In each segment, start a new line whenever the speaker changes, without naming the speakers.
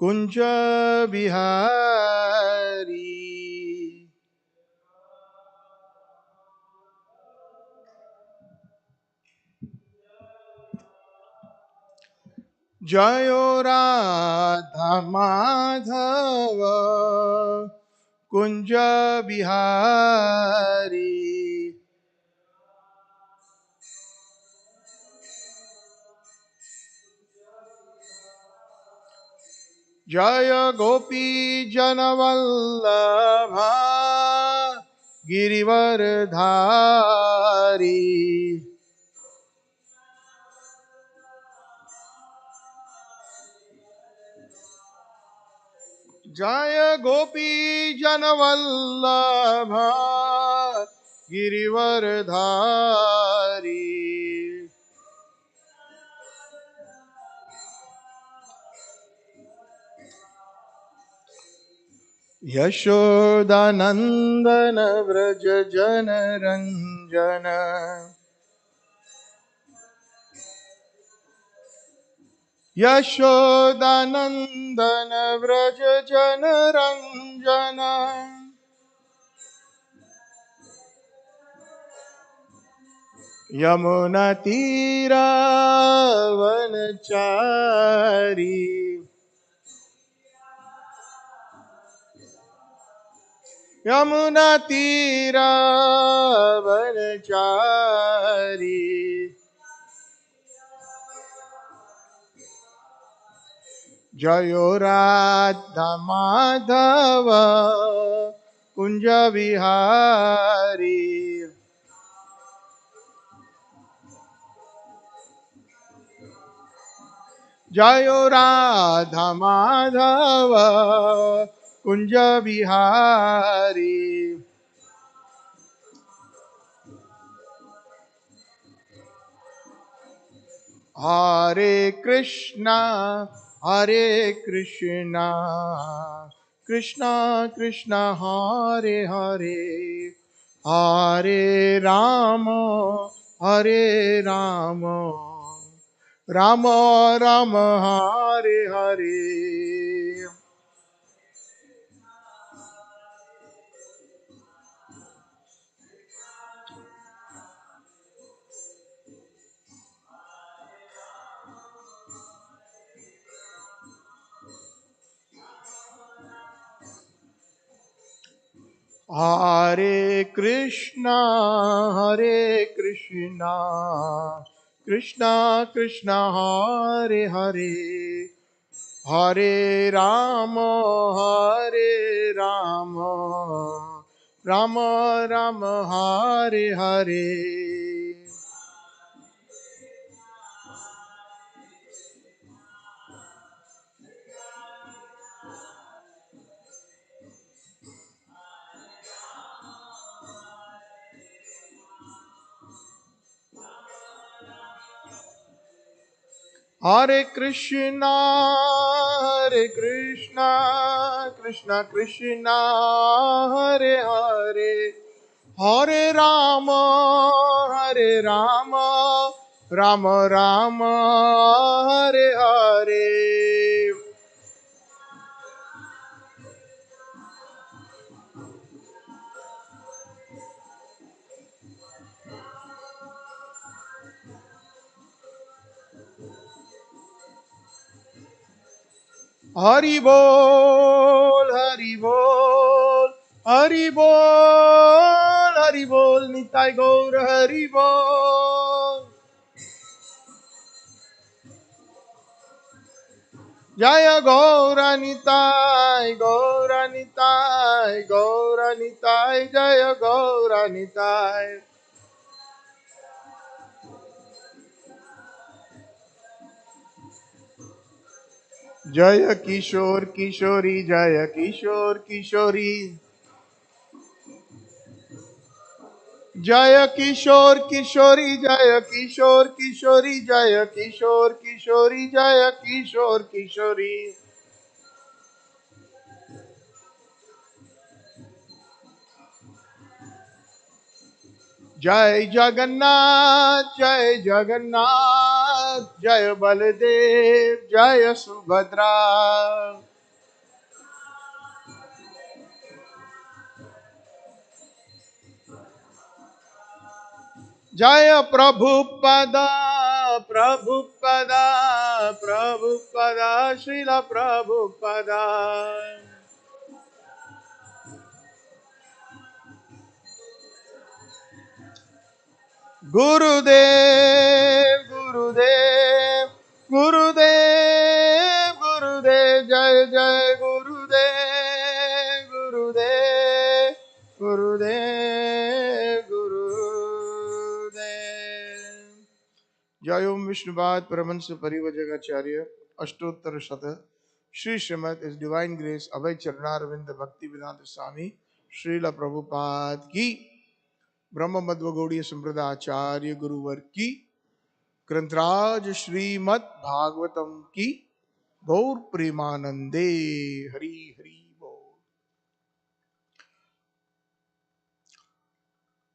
कुंज बिहारी। जयो राधा माधव कुंज बिहारी। जय गोपी जनवल्लभा गिरिवरधारी। जय गोपी जनवल्लभा गिरिवरधारी। यशोदानंदन व्रज जन रंजन। यशोदानंदन व्रज जन रंजन। यमुना तीरा वनचारी। यमुना तीरा वनचारी। जयो राधा माधव कुंज बिहारी। जयो राधा माधव कुंज बिहारी। हरे कृष्णा कृष्णा कृष्णा हरे हरे, हरे राम राम राम हरे हरे। हरे कृष्णा कृष्णा कृष्णा हरे हरे, हरे राम राम राम हरे हरे। हरे कृष्णा कृष्णा कृष्णा हरे हरे, हरे राम राम राम हरे हरे। हरि बोल हरि बोल हरि बोल हरि बोल, निताई गौर हरि बोल। जय गौरानिताय गौरानिताय गौरानिताय, जय गौरानिताय। जय किशोर किशोरी जय किशोर किशोरी, जय किशोर किशोरी जय किशोर किशोरी, जय किशोर किशोरी जय किशोर किशोरी। जय जगन्नाथ जय बलदेव जय सुभद्रा। जय प्रभुपदा प्रभुपदा प्रभुपदा श्रील प्रभुपदा गुरुदेव गुरुदेव गुरुदेव गुरुदेव जय जय गुरुदेव गुरुदेव गुरुदेव गुरुदेव जय ओम विष्णुपाद परमहंस परिव्राजकाचार्य अष्टोत्तर शत श्री श्रीमद इस डिवाइन ग्रेस अभय चरणारविंद भक्ति वेदांत स्वामी श्रील प्रभुपाद की ब्रह्म मध्व गौड़ीय संप्रदाचार्य गुरुवर की ग्रंथराज श्रीमद् भागवतम की गौर प्रेमानंदे हरि हरि बोल।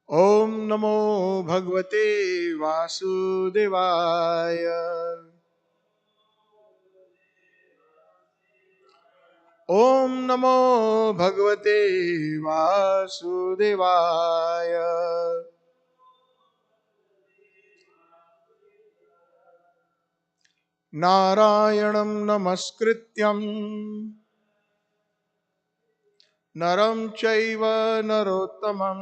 ओम नमो भगवते वासुदेवाय ओम नमो भगवते वासुदेवाय नारायणं नमस्कृत्यं नरं चैव नरोत्तमं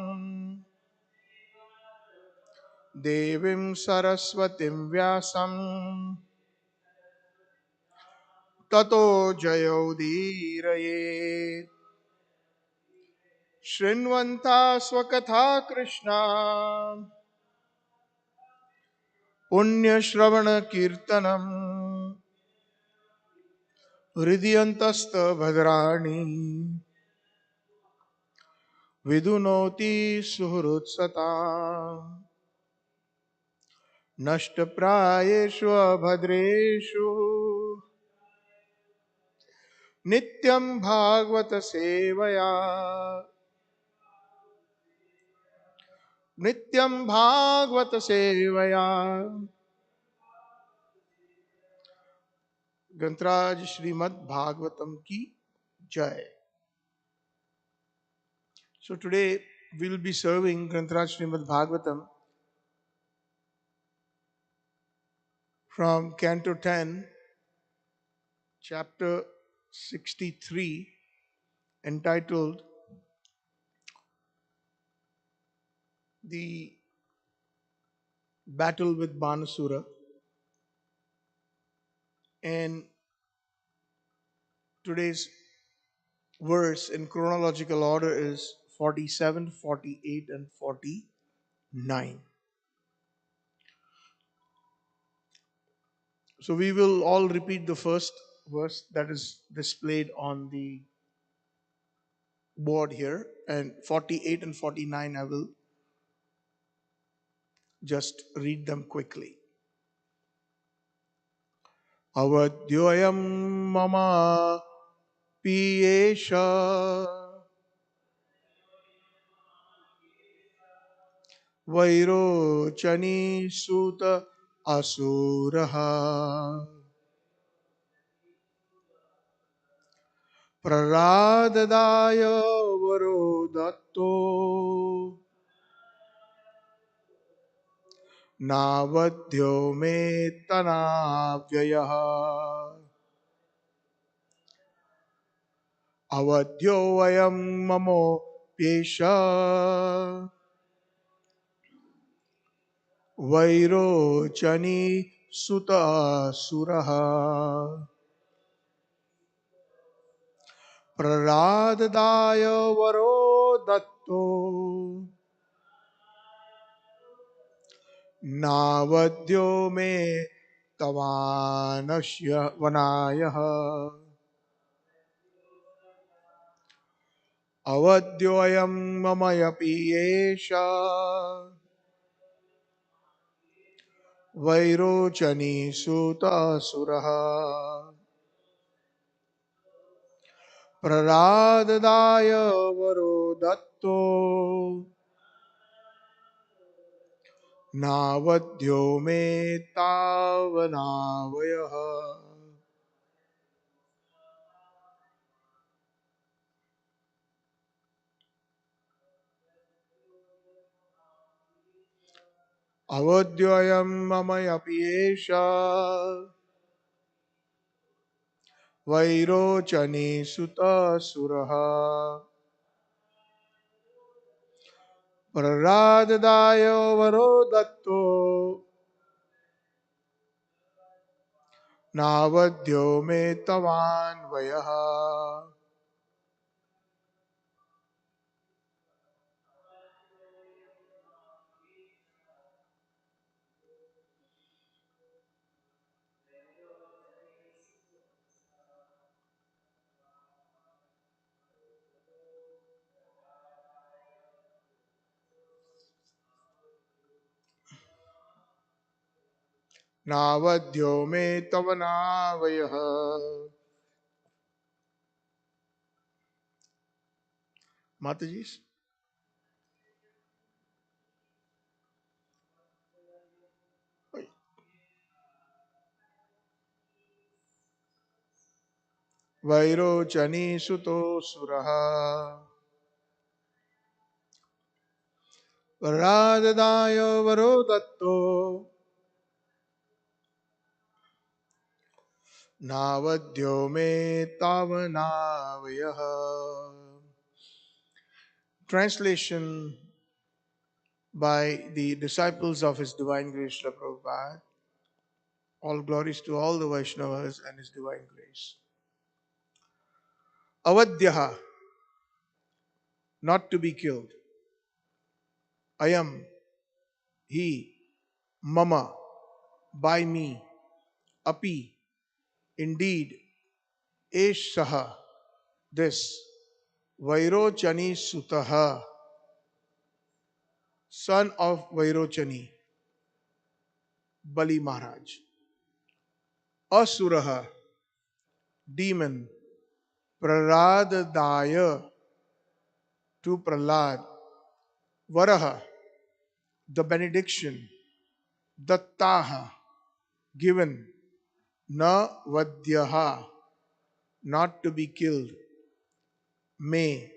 देवीं सरस्वतीं व्यासं ततो जयोदीरयेत्। शृण्वन्ता स्वकथा कृष्णा पुण्यश्रवणकीर्तनम् हृदयन्तस्तभद्राणि विदुनोति सुहृत्सताम्। नष्टप्रायेषु अभद्रेषु नित्यं भागवत सेवया नित्यं भागवत सेवया। ग्रंथराज श्रीमद् भागवतम की जय। So today we will be serving Grantaraj Srimad Bhagavatam from Canto 10, Chapter 63, entitled The Battle with Banasura. And today's verse in chronological order is 47, 48, and 49. So we will all repeat the first verse that is displayed on the board here, and 48 and 49 I will just read them quickly. Avadyoyam mama piyesha vairochani suta asuraha praradadaya varodatto navadhyo me tanavyayah avadyoyam mamo pyesha Vairochani Suta Suraha Praradadaya Varo Datto Navadyo Me Tavanashya Vanayaha Avadyoyam Mamaya Piyesha Vairochani Suta Suraha Praradadaya Varo Datto Navadyo me tavanavayaha. अवद्योऽयं ममयपि एषा वैरोचनी सुतसुरः प्रह्लादाय वरो दत्तो नावद्यो मे तवान्वयः नावद्यो मे तव नावयः. Mataji, वैरोचनी सुतो सुरः प्रह्लादाय वरो दत्तो नावद्यो मे तावनावयः. Translation by the disciples of His Divine Grace, Srila Prabhupada. All glories to all the Vaishnavas and His Divine Grace. Avadyaha, not to be killed. Ayam, he, mama, by me, api, indeed, esh saha, this, Vairochani Sutaha, son of Vairochani, Bali Maharaj. Asuraha, demon, Praradadaya, to Pralad, Varaha, the benediction, Dattaha, given, Na Vadyaha, not to be killed, may,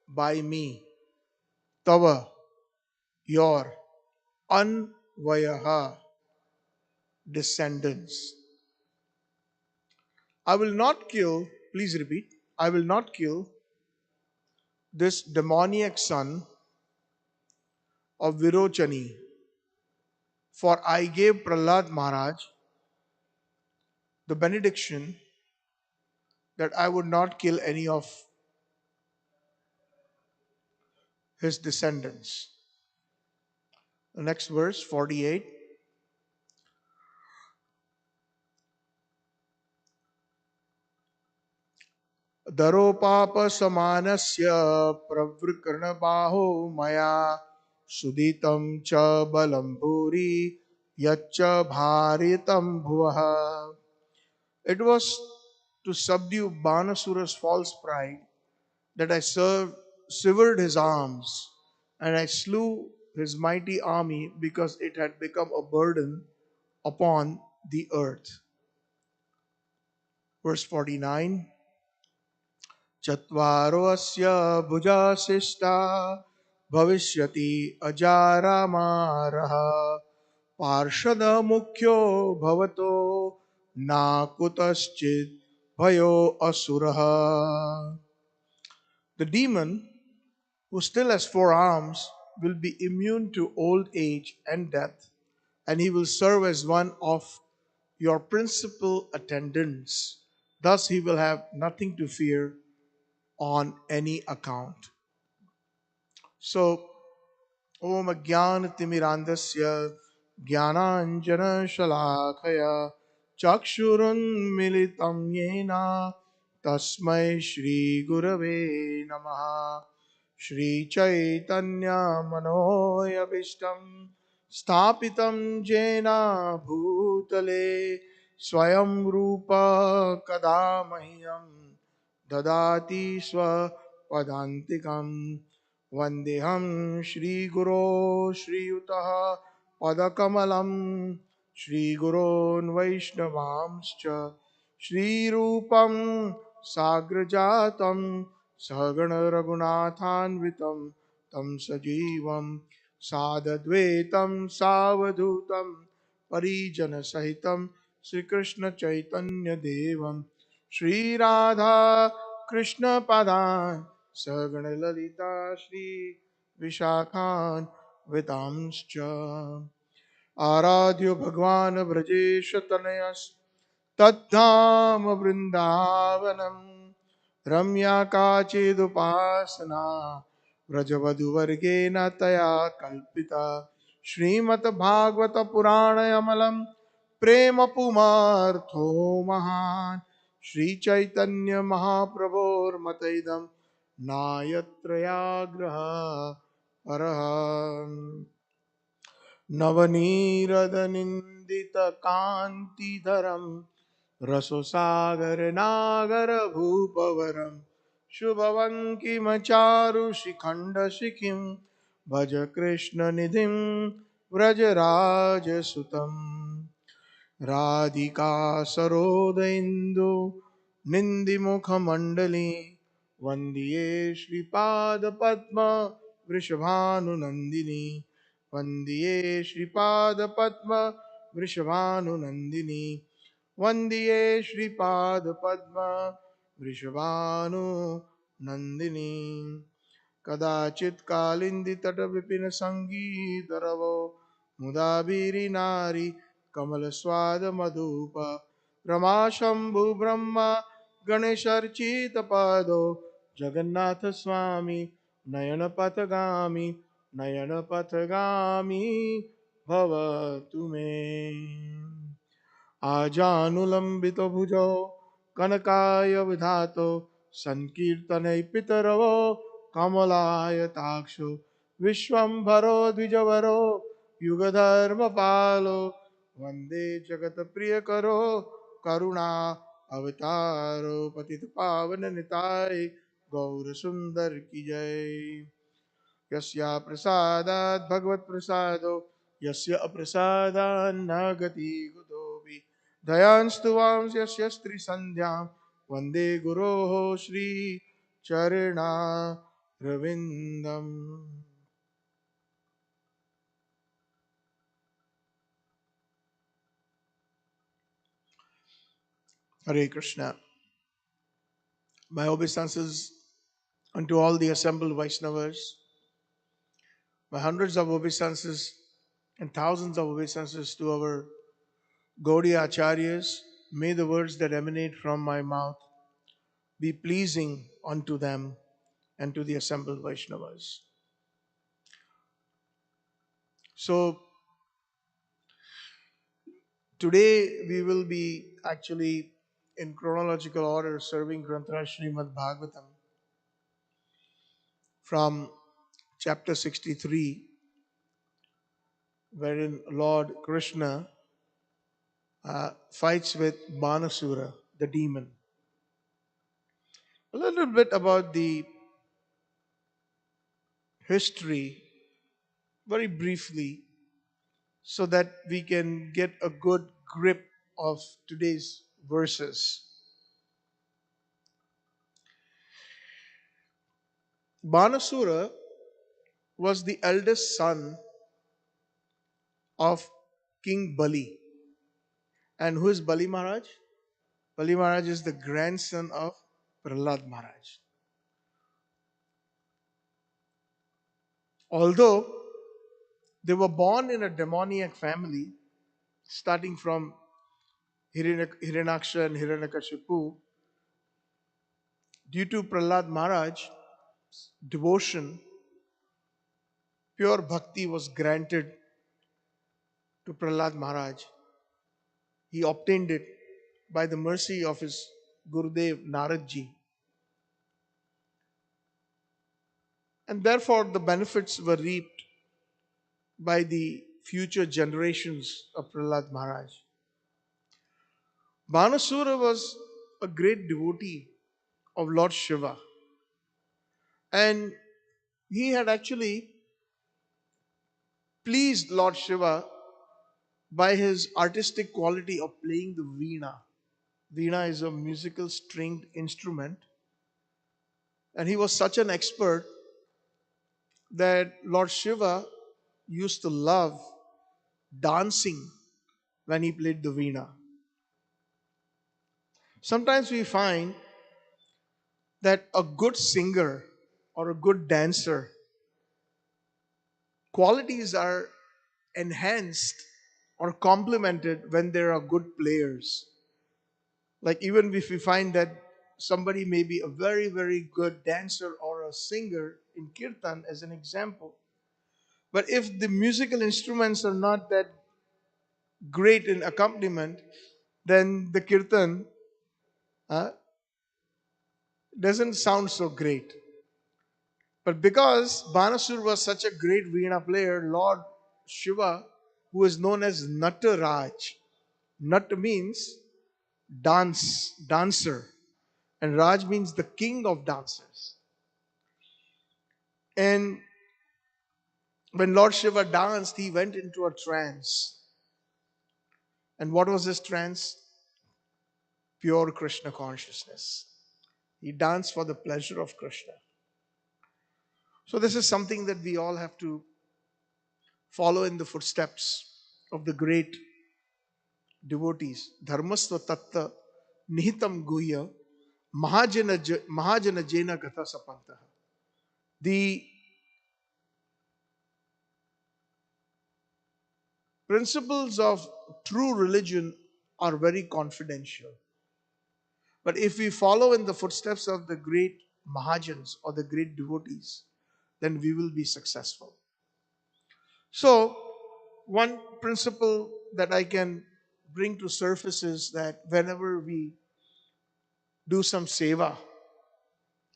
by me, Tava, your, Anvayaha, descendants. I will not kill, please repeat, I will not kill this demoniac son of Virochani, for I gave Prahlad Maharaj the benediction that I would not kill any of his descendants. The next verse, 48. Daropapa samanasya pravrikarna baho maya suditam cha balam bhuri yacha bharitam bhuvaha. It was to subdue Banasura's false pride that I severed his arms and I slew his mighty army because it had become a burden upon the earth. Verse 49. Chatvaro asya bhuja sishta bhavishyati ajaramaraha parshada mukhyo bhavato nakutaschid bhayo asuraha. The demon who still has four arms will be immune to old age and death, and he will serve as one of your principal attendants. Thus, he will have nothing to fear on any account. So, Om Agyan Timirandasya Jnananjana Shalakaya Chakshurun Militam Yena Tasmai Shri Gurave Namaha. Shri Chaitanya Manoyabhishtam Sthapitam Jena Bhutale Swayam Rupa Kadamahyam Dadati Swa Padantikam Vandeham Shri Guru Shri Yutaha Padakamalam Shri Gurun Vaishnavamscha Shri Rupam Sagrajatam Sahagana Raghunathanvitam Tam Sajivam सादद्वैतं सावधूतं परिजनसहितं श्रीकृष्णचैतन्यदेवं Shri Radha कृष्णपदान् सगणललिता श्रीविशाखान् वितांश्च आराध्यो भगवान् व्रजेश तद्धाम वृन्दावनम् रम्या काचिदुपासना व्रजवधूवर्गेण तया कल्पिता श्रीमद्भागवत पुराणमलं प्रेम पुमार्थो महान् श्रीचैतन्य महाप्रभोर्मतैदं नायत्रयाग्रह परः नवनीरदनिन्दितकान्तिधरं रससागरनागरभूपवरं शुभवङ्किमचारुशिखण्डशिखिं भज कृष्णनिधिं व्रजराजसुतम् राधिका सरोदैन्दु निन्दिमुखमण्डली वन्द्ये श्रीपादपद्म वृषभानुनन्दिनी वन्द्ये श्रीपादपद्म वृषभानुनन्दिनी वन्द्ये श्रीपादपद्म वृषभानुनन्दिनी कदाचित् कालिन्दितटविपिनसङ्गीतरवो मुदाभिरिनारी कमलस्वादमधुप रमाशम्भुब्रह्म गणेशर्चितपादो जगन्नाथस्वामी नयनपथगामी नयनपथगामी भवतु मे आजानुलम्बितो भुजौ कनकायवधातो सङ्कीर्तनैः कमलायताक्षो विश्वम्भरो द्विजवरो युगधर्मपालो वन्दे जगत्प्रियकरो करुणा अवतारो पतितपावननिताय गौरसुन्दर की जय। यस्या प्रसादात् भगवत्प्रसादो यस्य अप्रसादान्न गति कुतोऽपि दयांस्तु वां यस्य स्त्रीसन्ध्यां वन्दे गुरोः श्रीचरणारविन्दम्। Hare Krishna. My obeisances unto all the assembled Vaishnavas, my hundreds of obeisances and thousands of obeisances to our Gaudiya Acharyas. May the words that emanate from my mouth be pleasing unto them and to the assembled Vaishnavas. So, today we will be actually in chronological order serving Granthra Srimad Bhagavatam from chapter 63, wherein Lord Krishna fights with Banasura, the demon. A little bit about the history, very briefly, so that we can get a good grip of today's verses. Banasura was the eldest son of King Bali. And who is Bali Maharaj? Bali Maharaj is the grandson of Prahlad Maharaj. Although they were born in a demoniac family, starting from Hiranyaksha and Hiranyakashipu, due to Prahlad Maharaj's devotion, pure bhakti was granted to Prahlad Maharaj. He obtained it by the mercy of his Gurudev Naradji. And therefore, the benefits were reaped by the future generations of Prahlad Maharaj. Banasura was a great devotee of Lord Shiva, and he had actually pleased Lord Shiva by his artistic quality of playing the veena. Veena is a musical stringed instrument, and he was such an expert that Lord Shiva used to love dancing when he played the veena. Sometimes we find that a good singer or a good dancer qualities are enhanced or complemented when there are good players. Like, even if we find that somebody may be a very, very good dancer or a singer in kirtan, as an example, but if the musical instruments are not that great in accompaniment, then the kirtan uh, doesn't sound so great. But because Banasur was such a great Veena player, Lord Shiva, who is known as Nataraj, Nat means dancer, and Raj means the king of dancers. And when Lord Shiva danced, he went into a trance. And what was his trance? Pure Krishna consciousness. He danced for the pleasure of Krishna. So, this is something that we all have to follow in the footsteps of the great devotees. Dharmasva tatta nihitam guhya mahajana jena gatha sapanta. The principles of true religion are very confidential. But if we follow in the footsteps of the great Mahajans or the great devotees, then we will be successful. So, one principle that I can bring to surface is that whenever we do some seva,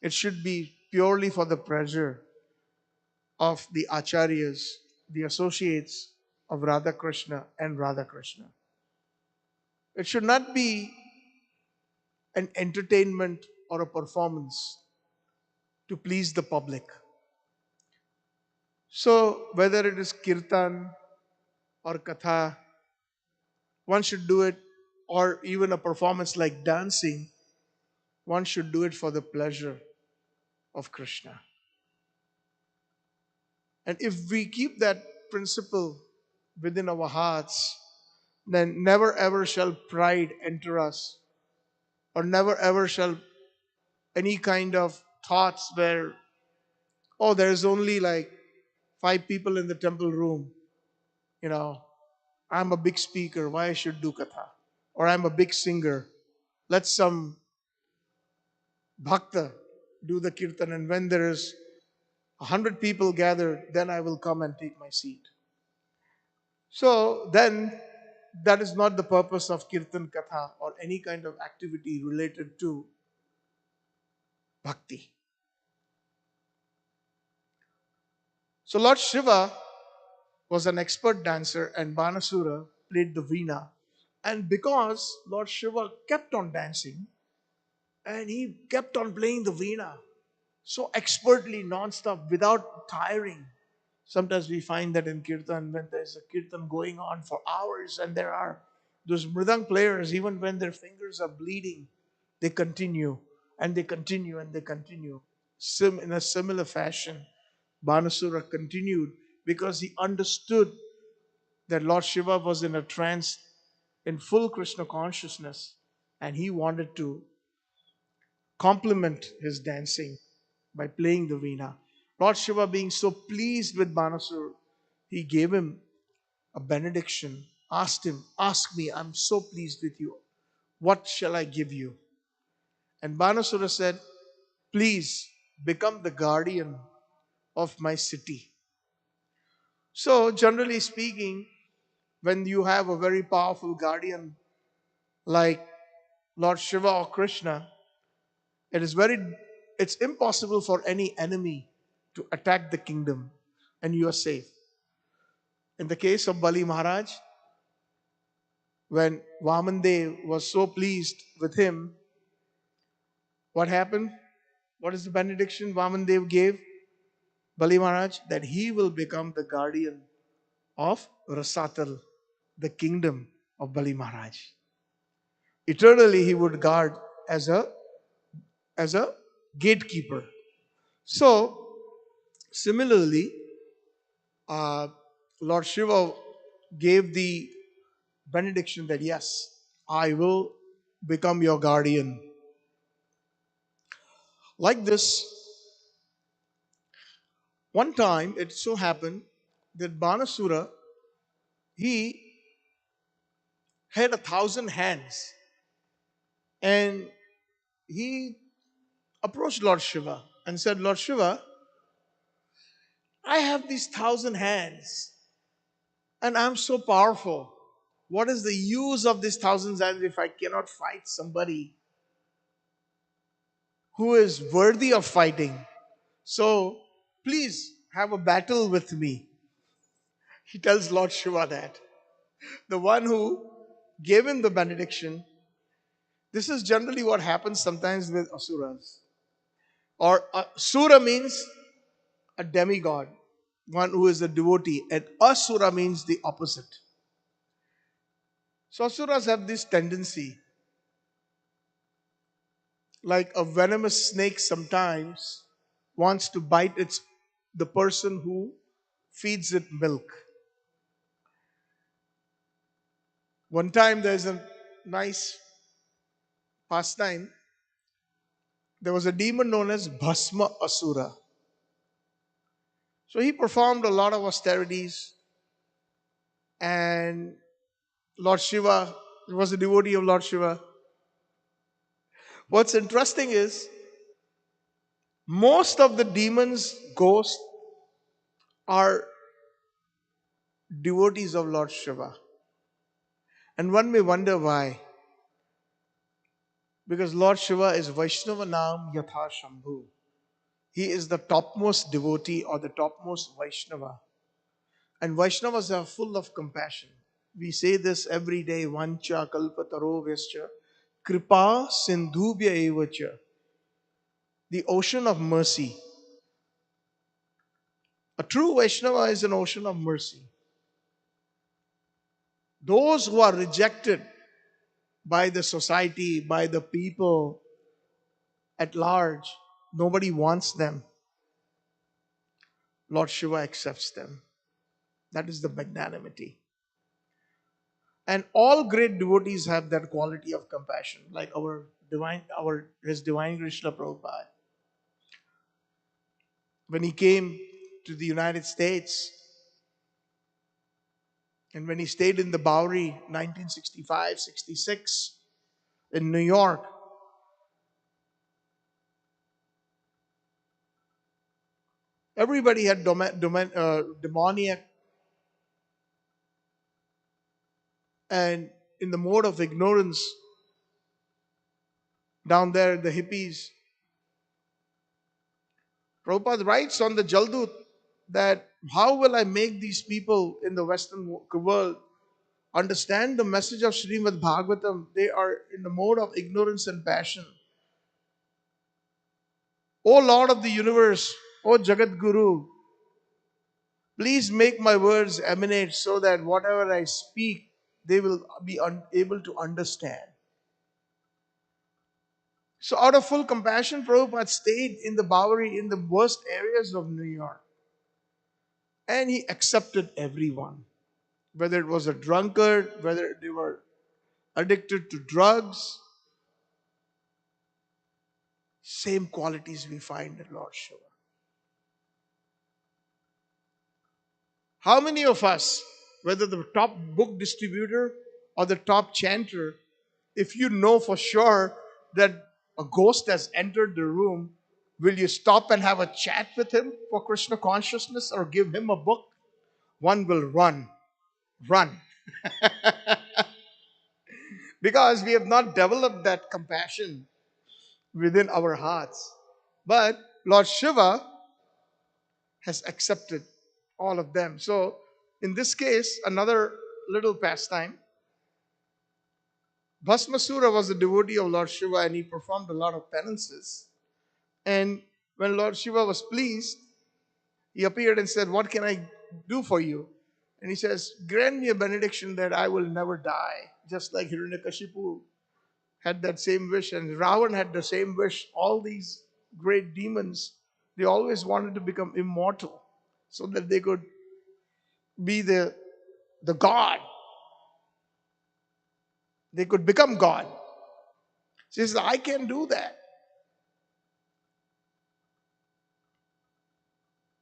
it should be purely for the pleasure of the acharyas, the associates of Radha Krishna and Radha Krishna. It should not be an entertainment or a performance to please the public. So, whether it is kirtan or katha, one should do it, or even a performance like dancing, one should do it for the pleasure of Krishna. And if we keep that principle within our hearts, then never ever shall pride enter us, or never ever shall any kind of thoughts where, oh, there's only like 5 people in the temple room, you know, I'm a big speaker, why I should do katha? Or I'm a big singer, let some bhakta do the kirtan, and when there is 100 people gathered, then I will come and take my seat. So then, that is not the purpose of kirtan katha or any kind of activity related to bhakti. So Lord Shiva was an expert dancer and Banasura played the veena. And because Lord Shiva kept on dancing and he kept on playing the veena so expertly, non-stop, without tiring. Sometimes we find that in kirtan, when there's a kirtan going on for hours and there are those mridang players, even when their fingers are bleeding, they continue and they continue and they continue. In a similar fashion, Banasura continued because he understood that Lord Shiva was in a trance in full Krishna consciousness and he wanted to complement his dancing by playing the veena. Lord Shiva, being so pleased with Banasura, he gave him a benediction, asked him, ask me, I'm so pleased with you. What shall I give you? And Banasura said, please become the guardian of my city. So, generally speaking, when you have a very powerful guardian like Lord Shiva or Krishna, it's impossible for any enemy to attack the kingdom and you are safe. In the case of Bali Maharaj, when Vamandev was so pleased with him, what happened? What is the benediction Vamandev gave Bali Maharaj? That he will become the guardian of Rasatal, the kingdom of Bali Maharaj. Eternally he would guard as a gatekeeper. So, similarly, Lord Shiva gave the benediction that yes, I will become your guardian. Like this, one time it so happened that Banasura, he had 1,000 hands, and he approached Lord Shiva and said, Lord Shiva, I have these 1,000 hands and I'm so powerful. What is the use of these 1,000 hands if I cannot fight somebody who is worthy of fighting? So please have a battle with me. He tells Lord Shiva that. The one who gave him the benediction, this is generally what happens sometimes with asuras. Or Sura means a demigod, one who is a devotee, and Asura means the opposite. So Asuras have this tendency, like a venomous snake sometimes wants to bite the person who feeds it milk. One time there's a nice pastime. There was a demon known as Bhasma Asura. So he performed a lot of austerities, and Lord Shiva was a devotee of Lord Shiva. What's interesting is most of the demons, ghosts, are devotees of Lord Shiva. And one may wonder why. Because Lord Shiva is Vaishnava Nam Yatha Shambhu. He is the topmost devotee or the topmost Vaishnava. And Vaishnavas are full of compassion. We say this every day, Vancha Kalpataro Vescha Kripa Sindhubhya Evacha. The ocean of mercy. A true Vaishnava is an ocean of mercy. Those who are rejected by the society, by the people at large, nobody wants them. Lord Shiva accepts them. That is the magnanimity. And all great devotees have that quality of compassion, like His Divine Grace Srila Prabhupada. When he came to the United States and when he stayed in the Bowery 1965-66 in New York, everybody had demoniac and in the mode of ignorance down there, the hippies. Prabhupada writes on the Jaldut that how will I make these people in the Western world understand the message of Srimad Bhagavatam? They are in the mode of ignorance and passion. O Lord of the universe, O Jagat Guru, please make my words emanate so that whatever I speak, they will be able to understand. So, out of full compassion, Prabhupada stayed in the Bowery in the worst areas of New York. And he accepted everyone, whether it was a drunkard, whether they were addicted to drugs. Same qualities we find in Lord Shiva. How many of us, whether the top book distributor or the top chanter, if you know for sure that a ghost has entered the room, will you stop and have a chat with him for Krishna consciousness or give him a book? One will run. Run. Because we have not developed that compassion within our hearts. But Lord Shiva has accepted all of them. So, in this case, another little pastime. Bhasmasura was a devotee of Lord Shiva and he performed a lot of penances. And when Lord Shiva was pleased, he appeared and said, what can I do for you? And he says, grant me a benediction that I will never die. Just like Hiranyakashipu had that same wish and Ravan had the same wish. All these great demons, they always wanted to become immortal so that they could be the God. They could become God. She says, I can't do that.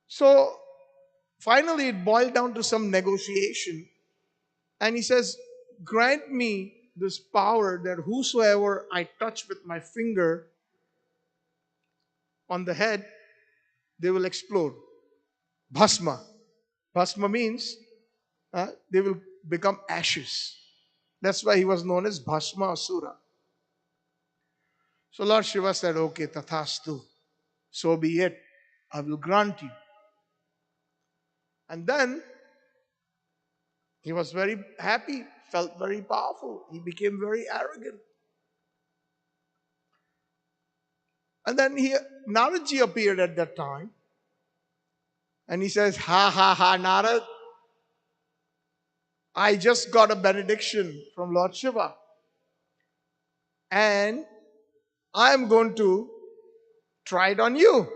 So finally, it boiled down to some negotiation. And he says, grant me this power that whosoever I touch with my finger on the head, they will explode. Bhasma. Bhasma means they will become ashes. That's why he was known as Bhasma Asura. So Lord Shiva said, okay, tathastu. So be it. I will grant you. And then he was very happy, felt very powerful. He became very arrogant. And then Naradji appeared at that time. And he says, ha ha ha, Narad, I just got a benediction from Lord Shiva. And I'm going to try it on you.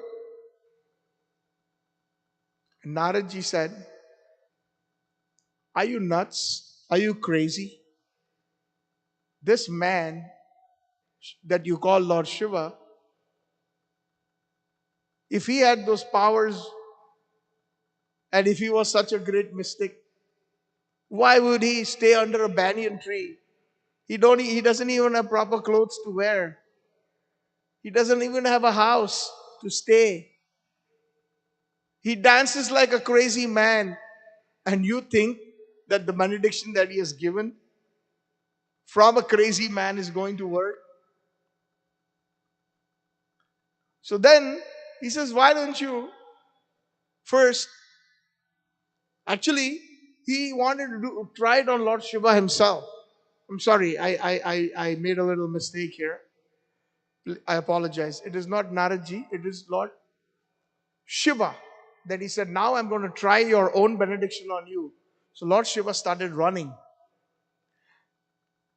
And Naradji said, are you nuts? Are you crazy? This man that you call Lord Shiva, if he had those powers and if he was such a great mystic, why would he stay under a banyan tree? He doesn't even have proper clothes to wear. He doesn't even have a house to stay. He dances like a crazy man. And you think that the benediction that he has given from a crazy man is going to work? So then he says, why don't you first, actually, he wanted to try it on Lord Shiva himself. I'm sorry, I made a little mistake here. I apologize. It is not Naradji, it is Lord Shiva. That he said, now I'm going to try your own benediction on you. So Lord Shiva started running.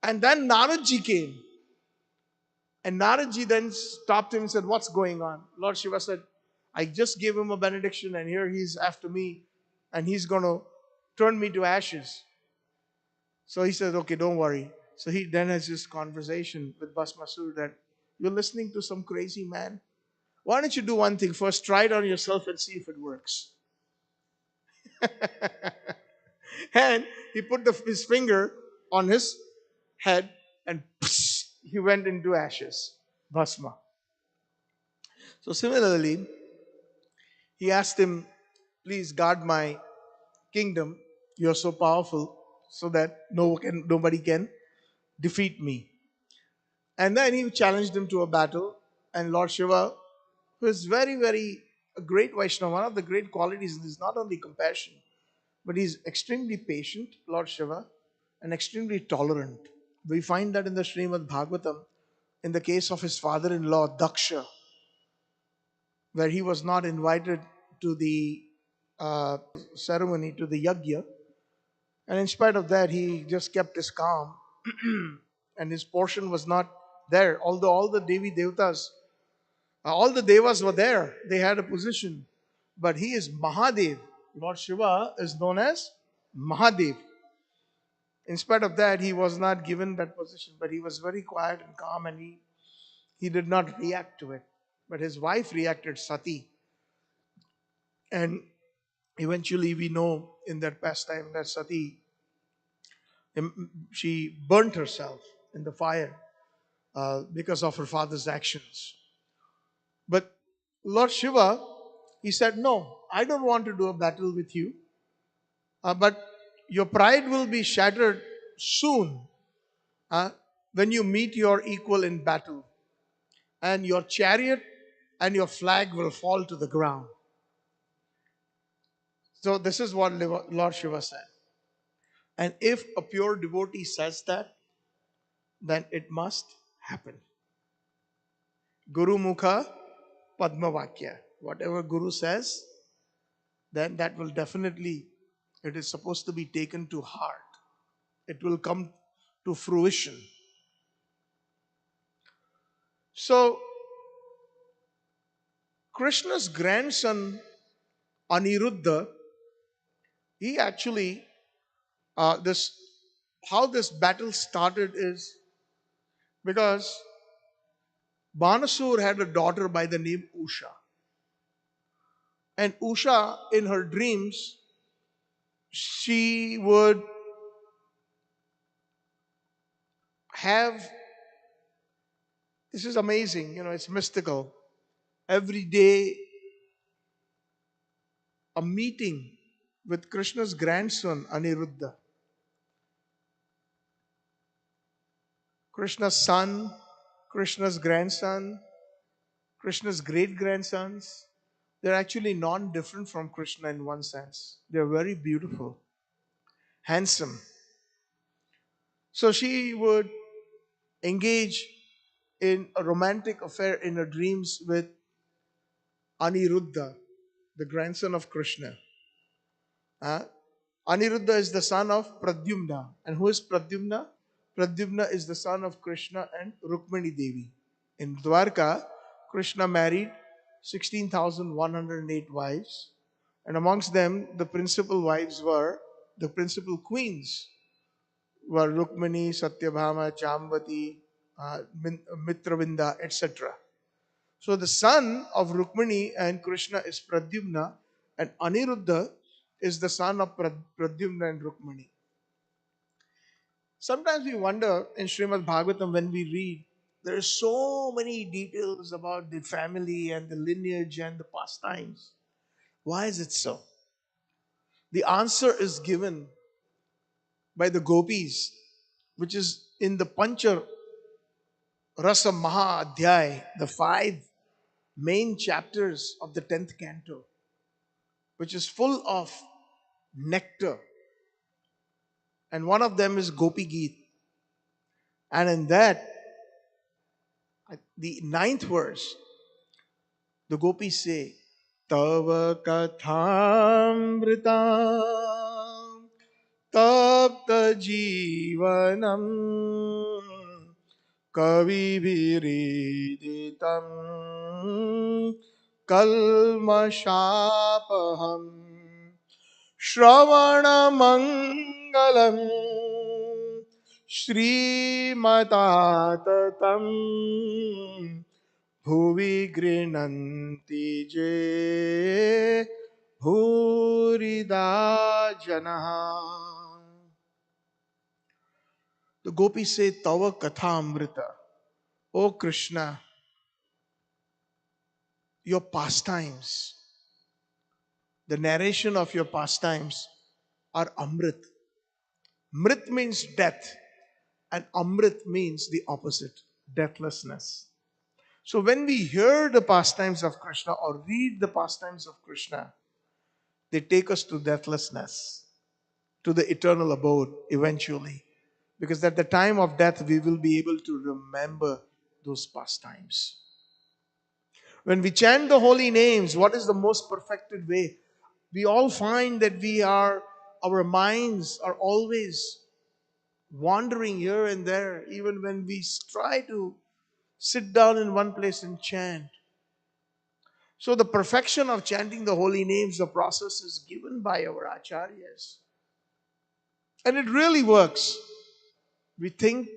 And then Naradji came. And Naradji then stopped him and said, what's going on? Lord Shiva said, I just gave him a benediction and here he's after me and he's going to turn me to ashes. So he said, okay, don't worry. So he then has this conversation with Bhasmasur that you're listening to some crazy man. Why don't you do one thing? First, try it on yourself and see if it works. And he put his finger on his head and he went into ashes. Bhasma. So similarly, he asked him, please guard my kingdom. You're so powerful so that nobody can defeat me. And then he challenged him to a battle. And Lord Shiva, who is very, very a great Vaishnava, one of the great qualities is not only compassion, but he's extremely patient, Lord Shiva, and extremely tolerant. We find that in the Srimad Bhagavatam, in the case of his father-in-law, Daksha, where he was not invited to the ceremony, to the yajna. And in spite of that, he just kept his calm and his portion was not there. Although all the Devi Devatas, all the Devas were there, they had a position. But he is Mahadev. Lord Shiva is known as Mahadev. In spite of that, he was not given that position, but he was very quiet and calm and he did not react to it. But his wife reacted, Sati. And eventually we know in that pastime that Sati, she burnt herself in the fire because of her father's actions. But Lord Shiva, he said, no, I don't want to do a battle with you. But your pride will be shattered soon when you meet your equal in battle. And your chariot and your flag will fall to the ground. So this is what Lord Shiva said. And if a pure devotee says that, then it must happen. Guru Mukha Padma Vakya. Whatever Guru says, then that will definitely, it is supposed to be taken to heart. It will come to fruition. So, Krishna's grandson Aniruddha He actually, this how this battle started is because Banasur had a daughter by the name Usha. And Usha, in her dreams, she would have, this is amazing, it's mystical. Every day, a meeting with Krishna's grandson, Aniruddha. Krishna's son, Krishna's grandson, Krishna's great grandsons, they're actually non different from Krishna in one sense. They're very beautiful, handsome. So she would engage in a romantic affair in her dreams with Aniruddha, the grandson of Krishna. Uh, Aniruddha is the son of Pradyumna. And who is Pradyumna? Pradyumna is the son of Krishna and Rukmani Devi. In Dwarka, Krishna married 16,108 wives, and amongst them, the principal queens were Rukmani, Satyabhama, Jambati, Mitravinda, etc. So the son of Rukmani and Krishna is Pradyumna, and Aniruddha is the son of Pradyumna and Rukmani. Sometimes we wonder in Srimad Bhagavatam when we read, there are so many details about the family and the lineage and the pastimes. Why is it so? The answer is given by the gopis, which is in the Pancha Rasa Maha Adhyay, the five main chapters of the 10th canto, which is full of nectar. And one of them is Gopi Geet. And in that, the ninth verse, the gopis say, Tava kathamritam tapta jivanam kavibhiriditam kalmashapaham श्रवणमङ्गलम् श्रीमताततं भुवि गृह्णन्ति जे भूरिदा जनः. The gopis say, Tava Katha Amrita. O Krishna, your pastimes, the narration of your pastimes are Amrit. Mrit means death, and Amrit means the opposite, deathlessness. So when we hear the pastimes of Krishna or read the pastimes of Krishna, they take us to deathlessness, to the eternal abode eventually. Because at the time of death, we will be able to remember those pastimes. When we chant the holy names, what is the most perfected way? We all find that our minds are always wandering here and there, even when we try to sit down in one place and chant. So, the perfection of chanting the holy names, the process is given by our acharyas. And it really works. We think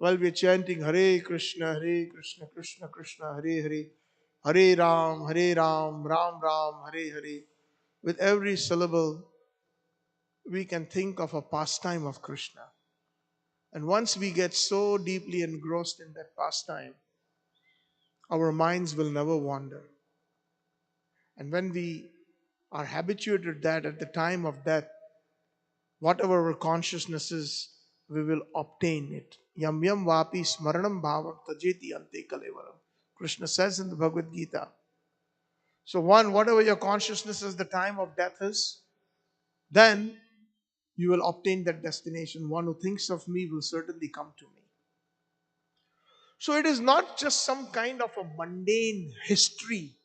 while we're chanting Hare Krishna, Krishna Krishna, Hare Hare, Hare Ram, Ram Ram, Hare Hare. With every syllable, we can think of a pastime of Krishna. And once we get so deeply engrossed in that pastime, our minds will never wander. And when we are habituated that at the time of death, whatever our consciousness is, we will obtain it. Yam yam vapi smaranam bhavam tajeti ante kalevaram. Krishna says in the Bhagavad Gita. So whatever your consciousness is, the time of death is, then you will obtain that destination. One who thinks of me will certainly come to me. So it is not just some kind of a mundane history,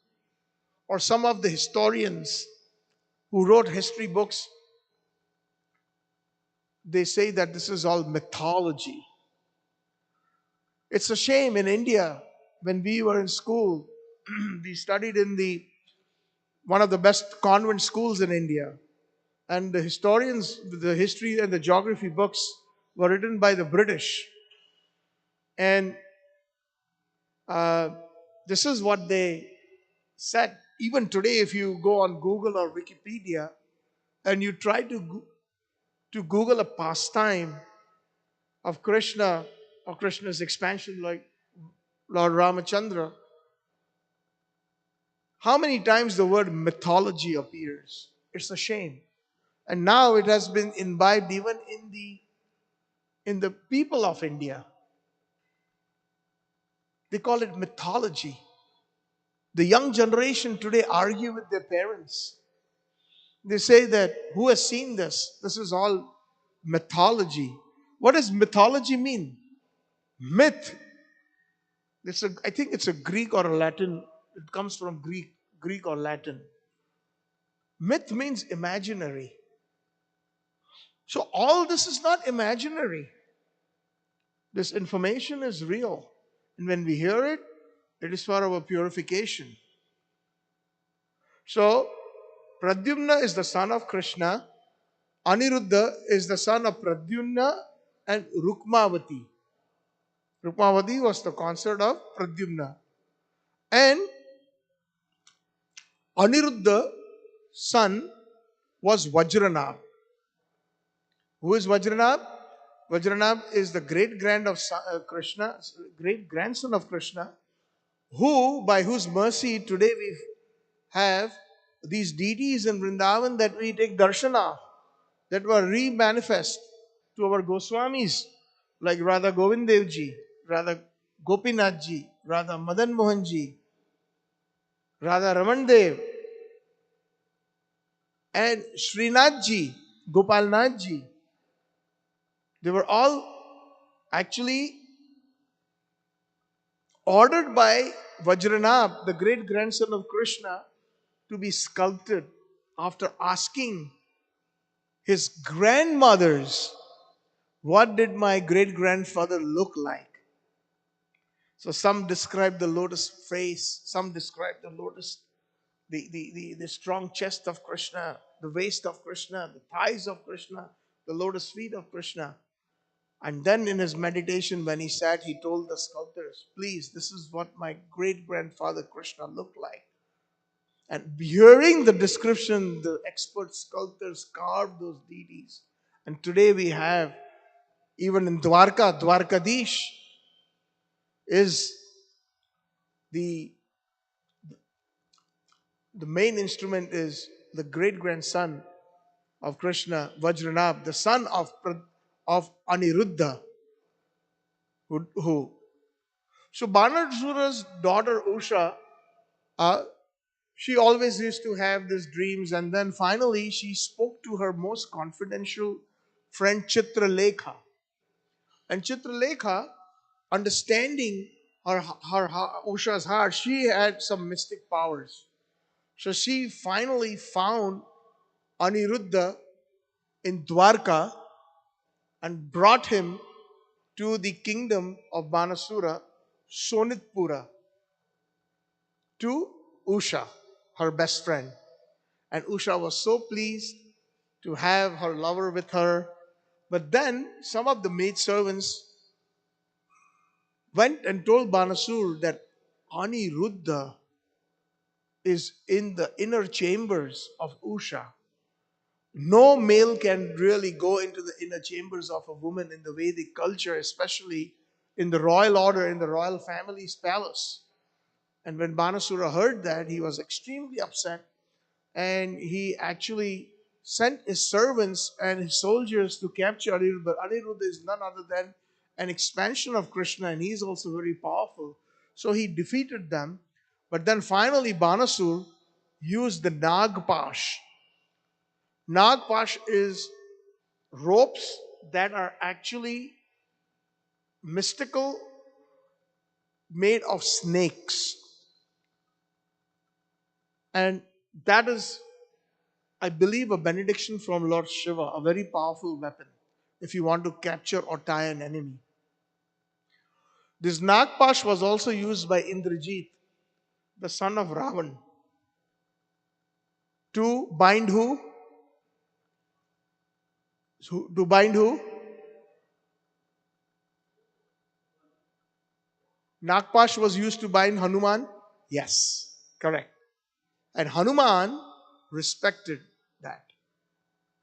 or some of the historians who wrote history books, they say that this is all mythology. It's a shame in India, when we were in school, we studied in one of the best convent schools in India. And the historians, the history and the geography books were written by the British. And uh, this is what they said. Even today, if you go on Google or Wikipedia and you try to Google a pastime of Krishna or Krishna's expansion, like Lord Ramachandra, how many times the word mythology appears? It's a shame. And now it has been imbibed even in the people of India. They call it mythology. The young generation today argue with their parents. They say that, who has seen this? This is all mythology. What does mythology mean? Myth. I think it's a Greek or a Latin. It comes from Greek or Latin. Myth means imaginary. So all this is not imaginary. This information is real. And when we hear it, it is for our purification. So, Pradyumna is the son of Krishna. Aniruddha is the son of Pradyumna and Rukmavati. Rukmavati was the consort of Pradyumna. And Aniruddha's son was Vajranab. Who is Vajranab? Vajranab is the Krishna, great grandson of Krishna, by whose mercy today we have these deities in Vrindavan that we take darshana, that were re-manifest to our Goswamis, like Radha Govind Dev Ji, Radha Gopinath Ji, Radha Madan Mohan Ji, Radha Raman Dev, and Srinath Ji, Gopal Nath Ji. They were all actually ordered by Vajranab, the great grandson of Krishna, to be sculpted after asking his grandmothers, what did my great grandfather look like? So some describe the lotus face, some describe the lotus, the strong chest of Krishna, the waist of Krishna, the thighs of Krishna, the lotus feet of Krishna. And then in his meditation, when he sat, he told the sculptors, please, this is what my great grandfather Krishna looked like. And hearing the description, the expert sculptors carved those deities. And today we have, even in Dwarka, Dwarkadish is the main instrument is the great grandson of Krishna, Vajranab, the son of Aniruddha. Who? So Banasura's daughter Usha, she always used to have these dreams, and then finally she spoke to her most confidential friend Chitralekha. And Chitralekha, understanding her Usha's heart, she had some mystic powers. So she finally found Aniruddha in Dwarka and brought him to the kingdom of Banasura, Sonitpura, to Usha, her best friend. And Usha was so pleased to have her lover with her. But then some of the maidservants went and told Banasur that Aniruddha is in the inner chambers of Usha. No male can really go into the inner chambers of a woman in the Vedic culture, especially in the royal order, in the royal family's palace. And when Banasura heard that, he was extremely upset, and he actually sent his servants and his soldiers to capture Aniruddha. But Aniruddha is none other than an expansion of Krishna, and he is also very powerful. So he defeated them. But then finally, Banasur used the Nagpash. Nagpash is ropes that are actually mystical, made of snakes. And that is, I believe, a benediction from Lord Shiva, a very powerful weapon if you want to capture or tie an enemy. This Nagpash was also used by Indrajit, the son of Ravan, to bind who? So, to bind who? Nagpash was used to bind Hanuman? Yes, correct. And Hanuman respected that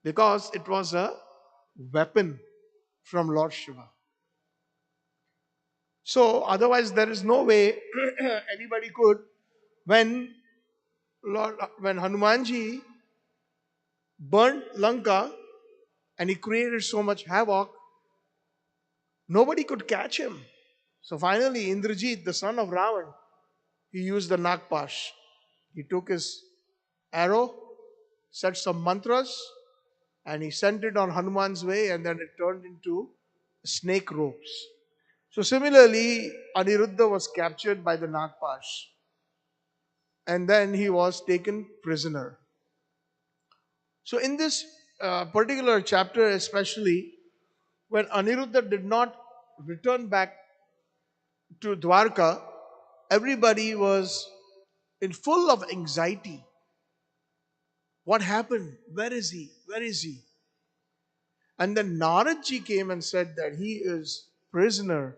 because it was a weapon from Lord Shiva. So otherwise there is no way anybody could, when when Hanumanji burned Lanka and he created so much havoc, nobody could catch him. So finally Indrajit, the son of Ravan, he used the Nagpash. He took his arrow, said some mantras, and he sent it on Hanuman's way, and then it turned into snake ropes. So similarly, Aniruddha was captured by the Nagpash, and then he was taken prisoner. So in this particular chapter, especially when Aniruddha did not return back to Dwarka, everybody was in full of anxiety. What happened? Where is he? Where is he? And then Naradji came and said that he is prisoner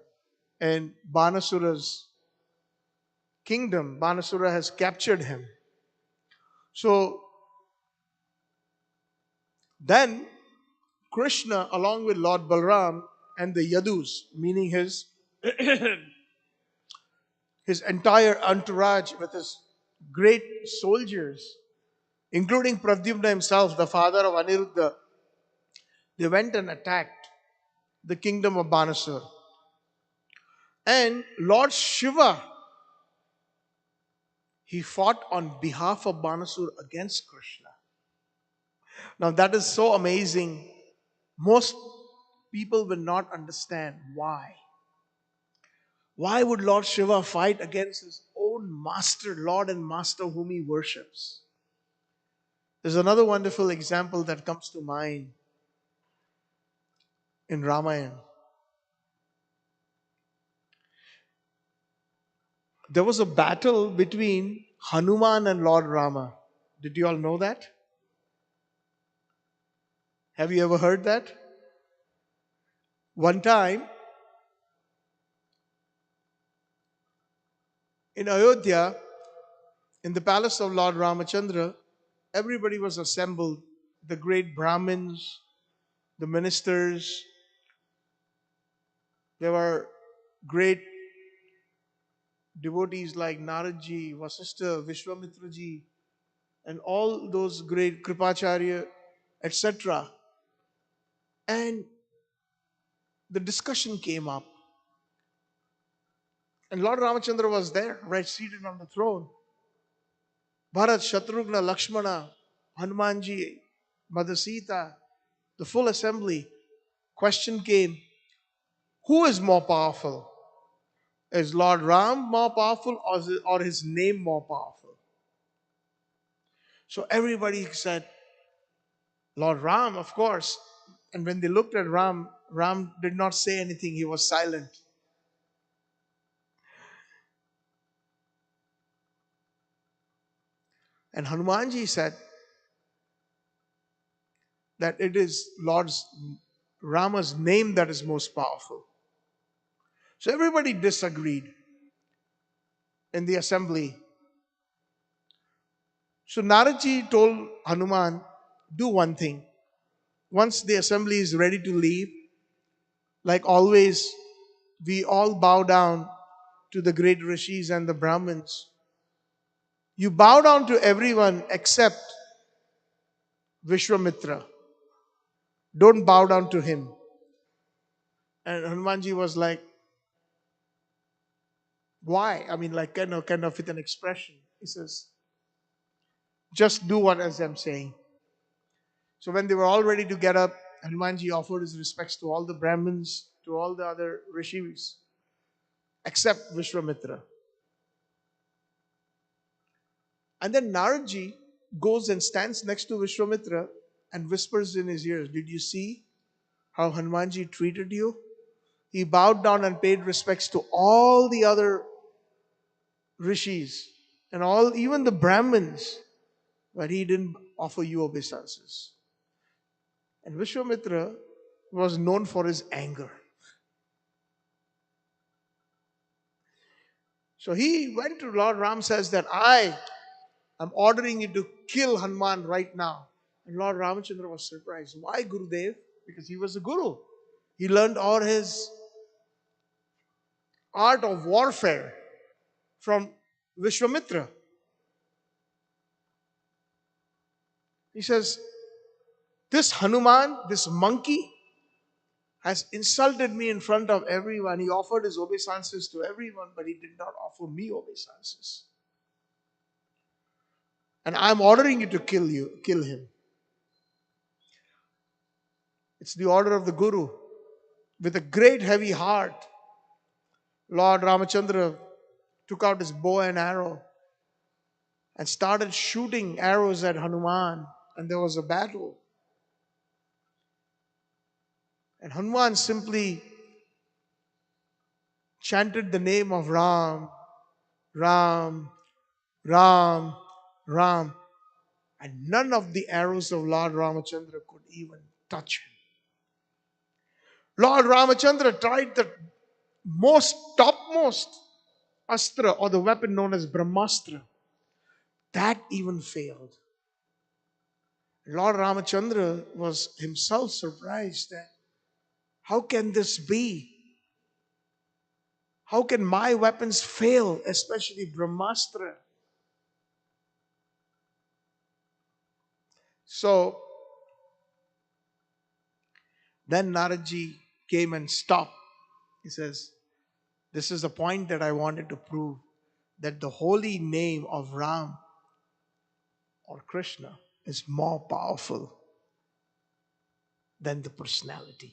in Banasura's kingdom. Banasura has captured him. So then Krishna, along with Lord Balram and the Yadus, meaning his entire entourage with his great soldiers, including Pradyumna himself, the father of Aniruddha, they went and attacked the kingdom of Banasur. And Lord Shiva, he fought on behalf of Banasur against Krishna. Now that is so amazing. Most people will not understand why. Why would Lord Shiva fight against his own master, Lord and Master whom he worships? There's another wonderful example that comes to mind in Ramayana. There was a battle between Hanuman and Lord Rama. Did you all know that? Have you ever heard that? One time in Ayodhya, in the palace of Lord Ramachandra, everybody was assembled. The great Brahmins, the ministers, there were great devotees like Naradji, Vasistha, Vishwamitraji, and all those great Kripacharya, etc. And the discussion came up. And Lord Ramachandra was there, right seated on the throne. Bharat, Shatrughna, Lakshmana, Hanumanji, Mother Sita, the full assembly. Question came, who is more powerful? Is Lord Ram more powerful or his name more powerful? So everybody said, Lord Ram, of course. And when they looked at Ram, Ram did not say anything, he was silent. And Hanumanji said that it is Lord's Rama's name that is most powerful. So everybody disagreed in the assembly. So Naradji told Hanuman, do one thing. Once the assembly is ready to leave, like always, we all bow down to the great rishis and the Brahmins. You bow down to everyone except Vishwamitra. Don't bow down to him. And Hanumanji was like, why? I mean, like kind of with an expression. He says, just do what as I'm saying. So when they were all ready to get up, Hanumanji offered his respects to all the Brahmins, to all the other rishis, except Vishwamitra. And then Naradji goes and stands next to Vishwamitra and whispers in his ears, did you see how Hanumanji treated you? He bowed down and paid respects to all the other rishis and all, even the Brahmins, but he didn't offer you obeisances. And Vishwamitra was known for his anger. So he went to Lord Ram, says that I am ordering you to kill Hanuman right now. And Lord Ramachandra was surprised. Why, Gurudev? Because he was a guru. He learned all his art of warfare from Vishwamitra. He says, this Hanuman, this monkey, has insulted me in front of everyone. He offered his obeisances to everyone, but he did not offer me obeisances. And I'm ordering you to kill him. It's the order of the Guru. With a great heavy heart, Lord Ramachandra took out his bow and arrow and started shooting arrows at Hanuman. And there was a battle. And Hanuman simply chanted the name of Ram, Ram, Ram, Ram. And none of the arrows of Lord Ramachandra could even touch him. Lord Ramachandra tried the topmost astra, or the weapon known as Brahmastra. That even failed. Lord Ramachandra was himself surprised that how can this be? How can my weapons fail, especially Brahmastra? So then Naradji came and stopped. He says, this is the point that I wanted to prove, that the holy name of Ram or Krishna is more powerful than the personality.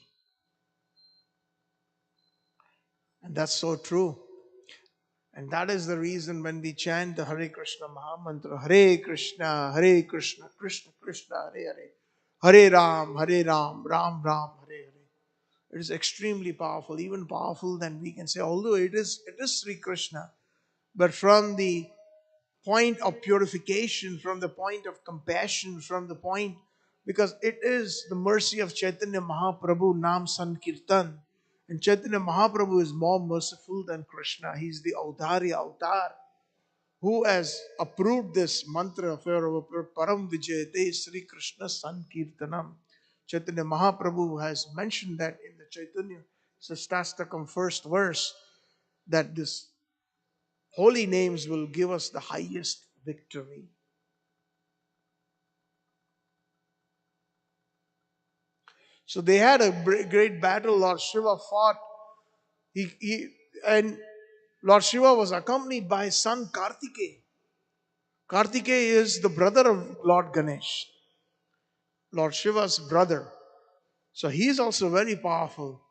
And that's so true. And that is the reason when we chant the Hare Krishna Mahamantra, Hare Krishna, Krishna Krishna, Hare Hare, Hare Ram, Ram Ram, Hare Hare. It is extremely powerful, even powerful than we can say, although it is Sri Krishna, but from the point of purification, from the point of compassion, from the point, because it is the mercy of Chaitanya Mahaprabhu, Nam Sankirtan. And Chaitanya Mahaprabhu is more merciful than Krishna. He is the Audharya Avatar who has approved this mantra for Param Vijayate Sri Krishna Sankirtanam. Chaitanya Mahaprabhu has mentioned that in the Chaitanya Sastastakam first verse, that this holy names will give us the highest victory. So they had a great battle. Lord Shiva fought. And Lord Shiva was accompanied by his son Kartikeya. Kartikeya is the brother of Lord Ganesh, Lord Shiva's brother. So he is also very powerful.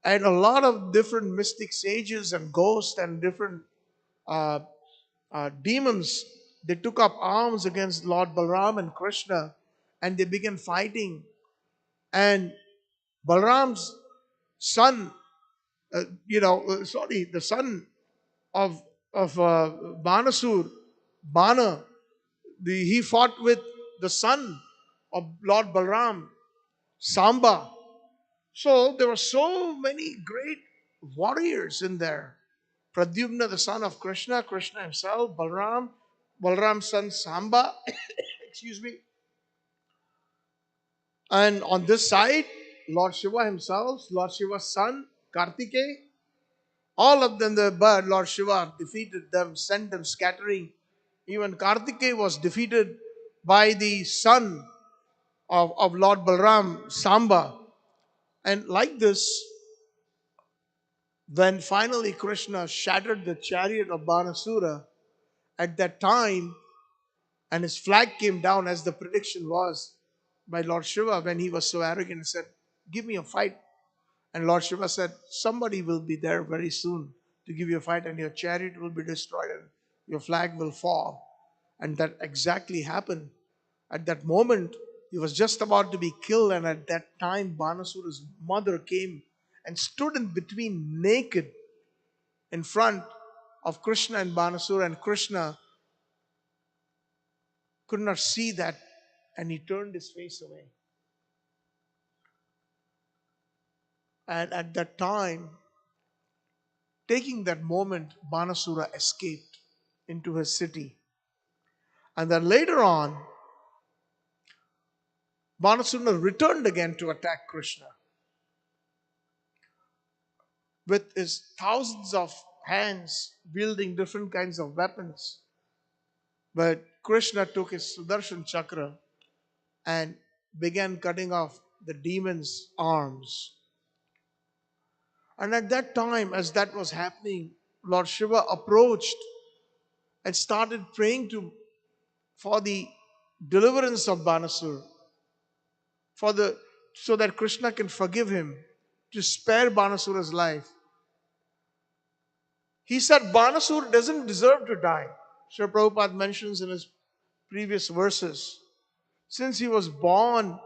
And a lot of different mystic sages and ghosts and different uh, demons, they took up arms against Lord Balram and Krishna, and they began fighting. And Balram's son, the son of Banasur, Bana, he fought with the son of Lord Balram, Samba. So there were so many great warriors in there. Pradyumna, the son of Krishna, Krishna himself, Balram, Balram's son Samba, excuse me. And on this side, Lord Shiva himself, Lord Shiva's son, Kartikeya, all of them, but Lord Shiva defeated them, sent them scattering. Even Kartikeya was defeated by the son of Lord Balram, Samba. And like this, when finally Krishna shattered the chariot of Banasura, at that time, and his flag came down as the prediction was by Lord Shiva when he was so arrogant and said, give me a fight. And Lord Shiva said, somebody will be there very soon to give you a fight, and your chariot will be destroyed and your flag will fall. And that exactly happened. At that moment, he was just about to be killed, and at that time, Banasura's mother came and stood in between naked in front of Krishna and Banasura, and Krishna could not see that, and he turned his face away. And at that time, taking that moment, Banasura escaped into his city. And then later on, Banasura returned again to attack Krishna with his thousands of hands wielding different kinds of weapons. But Krishna took his Sudarshan Chakra and began cutting off the demon's arms. And at that time, as that was happening, Lord Shiva approached and started praying for the deliverance of Banasur, so that Krishna can forgive him, to spare Banasura's life. He said Banasur doesn't deserve to die. Srila Prabhupada mentions in his previous verses, since he was born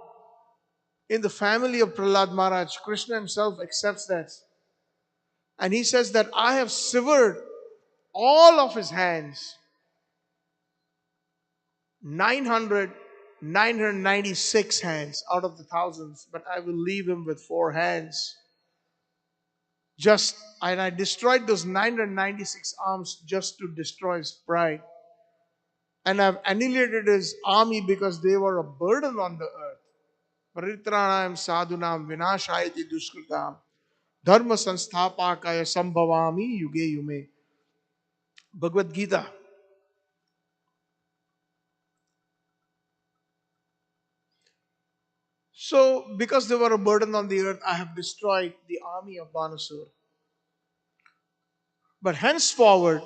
in the family of Prahlad Maharaj, Krishna himself accepts that. And he says that I have severed all of his hands, 996 hands out of the thousands, but I will leave him with 4 hands. And I destroyed those 996 arms just to destroy his pride. And I've annihilated his army because they were a burden on the earth. Paritranayam sadhunam vinashayati dushkritam dharma sanstapakaya sambhavami yuge yume. Bhagavad Gita. So, because they were a burden on the earth, I have destroyed the army of Banasur. But henceforward,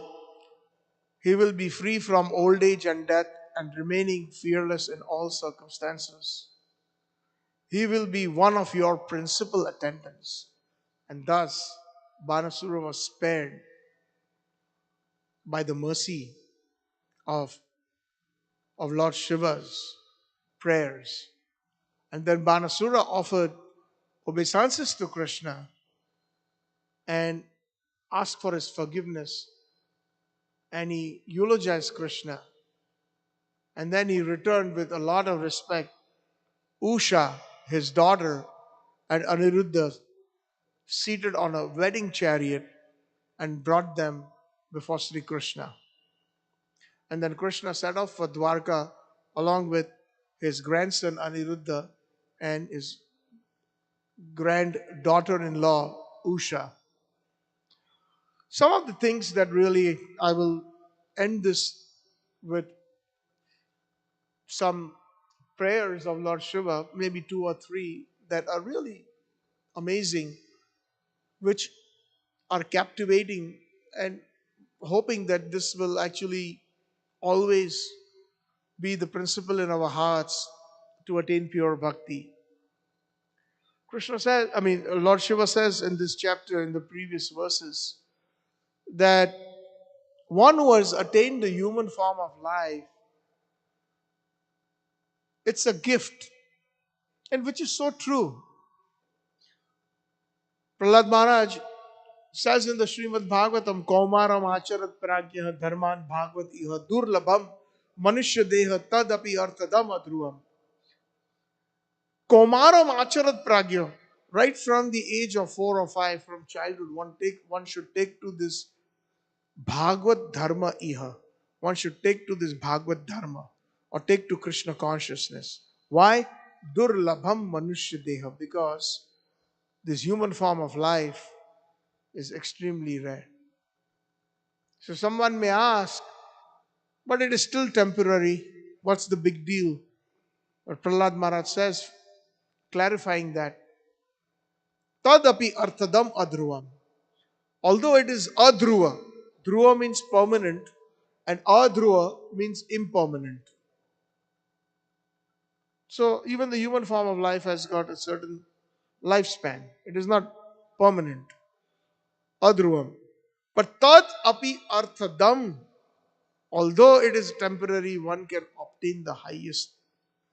he will be free from old age and death and remaining fearless in all circumstances. He will be one of your principal attendants. And thus, Banasura was spared by the mercy of, of Lord Shiva's prayers. And then Banasura offered obeisances to Krishna and asked for his forgiveness. And he eulogized Krishna. And then he returned with a lot of respect. Usha, his daughter, and Aniruddha seated on a wedding chariot and brought them before Sri Krishna. And then Krishna set off for Dwarka along with his grandson Aniruddha and his granddaughter-in-law Usha. Some of the things that really, I will end this with some prayers of Lord Shiva, maybe 2 or 3 that are really amazing, which are captivating, and hoping that this will actually always be the principle in our hearts to attain pure bhakti. Lord Shiva says in this chapter, in the previous verses, that one who has attained the human form of life, it's a gift, and which is so true. Prahlad Maharaj says in the Srimad Bhagavatam, Kaumaram acharat pragya dharman bhagavat iha durlabham manushya deha tadapi arthadam adruvam. Kaumaram acharat pragya, right from the age of 4 or 5, from childhood, one should take to this Bhagavad Dharma iha. One should take to this Bhagavad Dharma, or take to Krishna consciousness. Why? Durlabham manushya deha, because this human form of life is extremely rare. So someone may ask, but it is still temporary. What's the big deal? But Prahlad Maharaj says, clarifying that, Tadapi arthadam adhruvam. Although it is adhruva, dhruva means permanent, and adhruva means impermanent. So even the human form of life has got a certain lifespan. It is not permanent. Adhruvam. But tad api arthadam, although it is temporary, one can obtain the highest,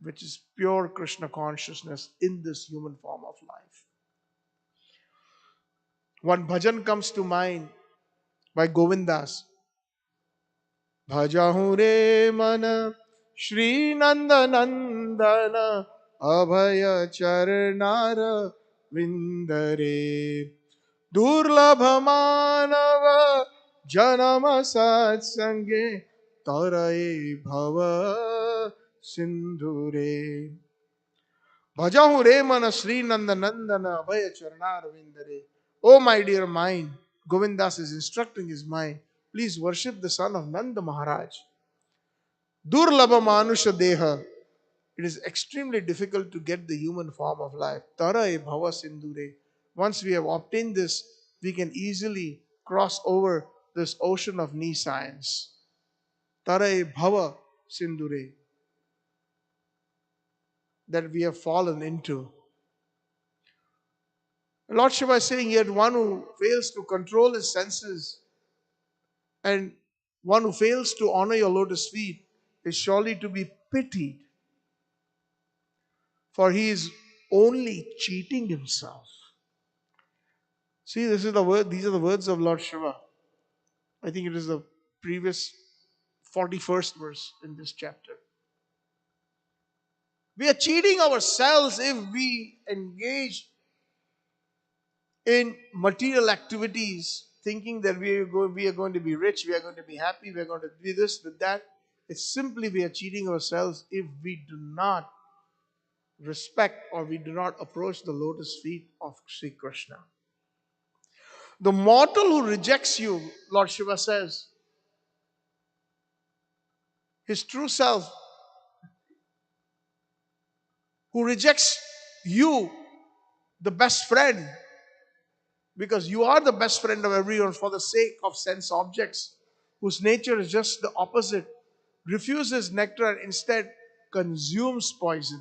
which is pure Krishna consciousness in this human form of life. One bhajan comes to mind by Govindas. Bhajahu re mana Shri Nanda Nandana Abhaya Charnar vindare durlabha manava janama satsange taraye bhava sindhure bhajahu re mana Sri Nanda Nandana abhaya charnar vindare. Oh my dear mind, Govindas is instructing his mind, please worship the son of Nanda Maharaj. Durlabha manusha deha. It is extremely difficult to get the human form of life. Taraye bhava sindhure. Once we have obtained this, we can easily cross over this ocean of nescience. Taraye bhava sindhure, that we have fallen into. Lord Shiva is saying, yet one who fails to control his senses and one who fails to honor your lotus feet is surely to be pitied, for he is only cheating himself. See, this is the word, these are the words of Lord Shiva. I think it is the previous 41st verse in this chapter. We are cheating ourselves if we engage in material activities thinking that we are going to be rich, we are going to be happy, we are going to do this, do that. It's simply we are cheating ourselves if we do not respect or we do not approach the lotus feet of Sri Krishna. The mortal who rejects you, Lord Shiva says, his true self, who rejects you, the best friend, because you are the best friend of everyone for the sake of sense objects, whose nature is just the opposite, refuses nectar and instead consumes poison.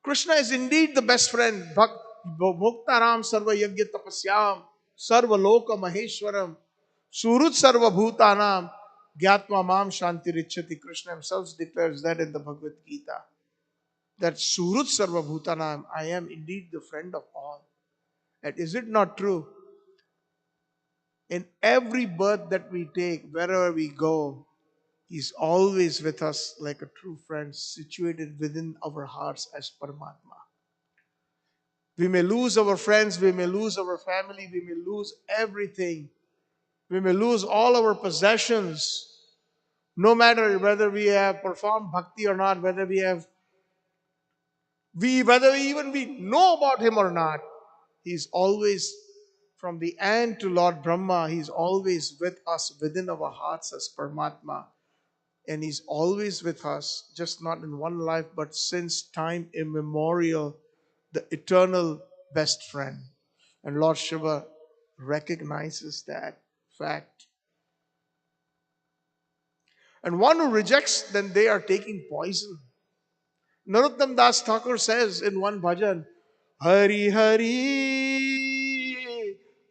Krishna is indeed the best friend. Bhoktaram sarva yagya tapasyam sarva loka maheshwaram surut sarva bhutanam gyatma mam shanti richati. Krishna himself declares that in the Bhagavad Gita. That surut sarva bhutanam, I am indeed the friend of all. And is it not true? In every birth that we take, wherever we go, He's always with us like a true friend, situated within our hearts as Paramatma. We may lose our friends, we may lose our family, we may lose everything. We may lose all our possessions. No matter whether we have performed bhakti or not, whether we know about him or not, he's always, from the end to Lord Brahma, he's always with us within our hearts as Paramatma. And he's always with us, just not in one life, but since time immemorial, the eternal best friend. And Lord Shiva recognizes that fact. And one who rejects, then they are taking poison. Narottam Das Thakur says in one bhajan, Hari Hari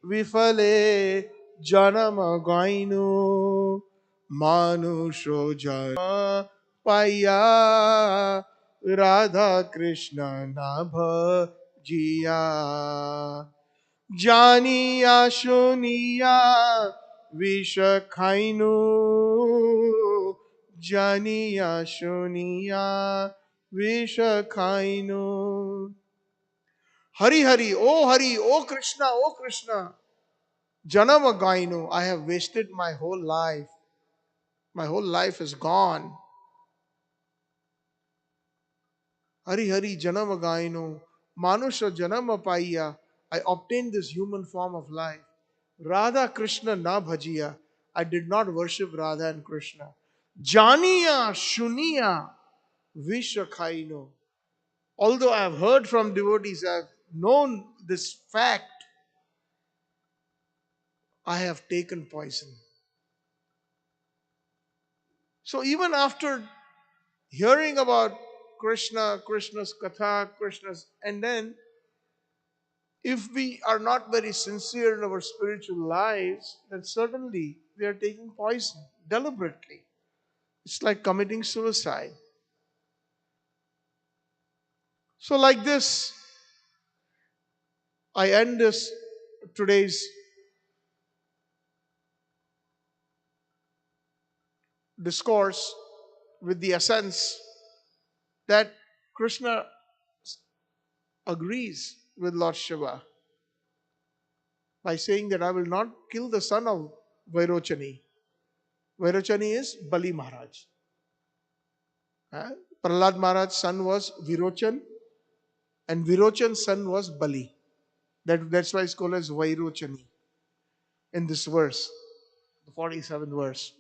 Vifale Janama Gainu Manusho Janama Paya Radha Krishna Nabha Jiya Janiya Shuniya Vishakhainu Janiya Shuniya Vishakhainu. Hari Hari, O Krishna, O Krishna. Janama Gainu, I have wasted my whole life. My whole life is gone. Hari Hari Janama Gainu, Manusha Janama Paiya. I obtained this human form of life. Radha Krishna na bhajiya. I did not worship Radha and Krishna. Janiya Shuniya Vishakhainu. Although I have heard from devotees, I have known this fact, I have taken poison. So even after hearing about Krishna, Krishna's katha, and then if we are not very sincere in our spiritual lives, then certainly we are taking poison deliberately. It's like committing suicide. So like this, I end this today's discourse with the essence that Krishna agrees with Lord Shiva by saying that I will not kill the son of Vairochani. Vairochani is Bali Maharaj. Uh, Prahlad Maharaj's son was Virochan, and Virochan's son was Bali. That's why it's called as Vairochani in this verse, the 47th verse.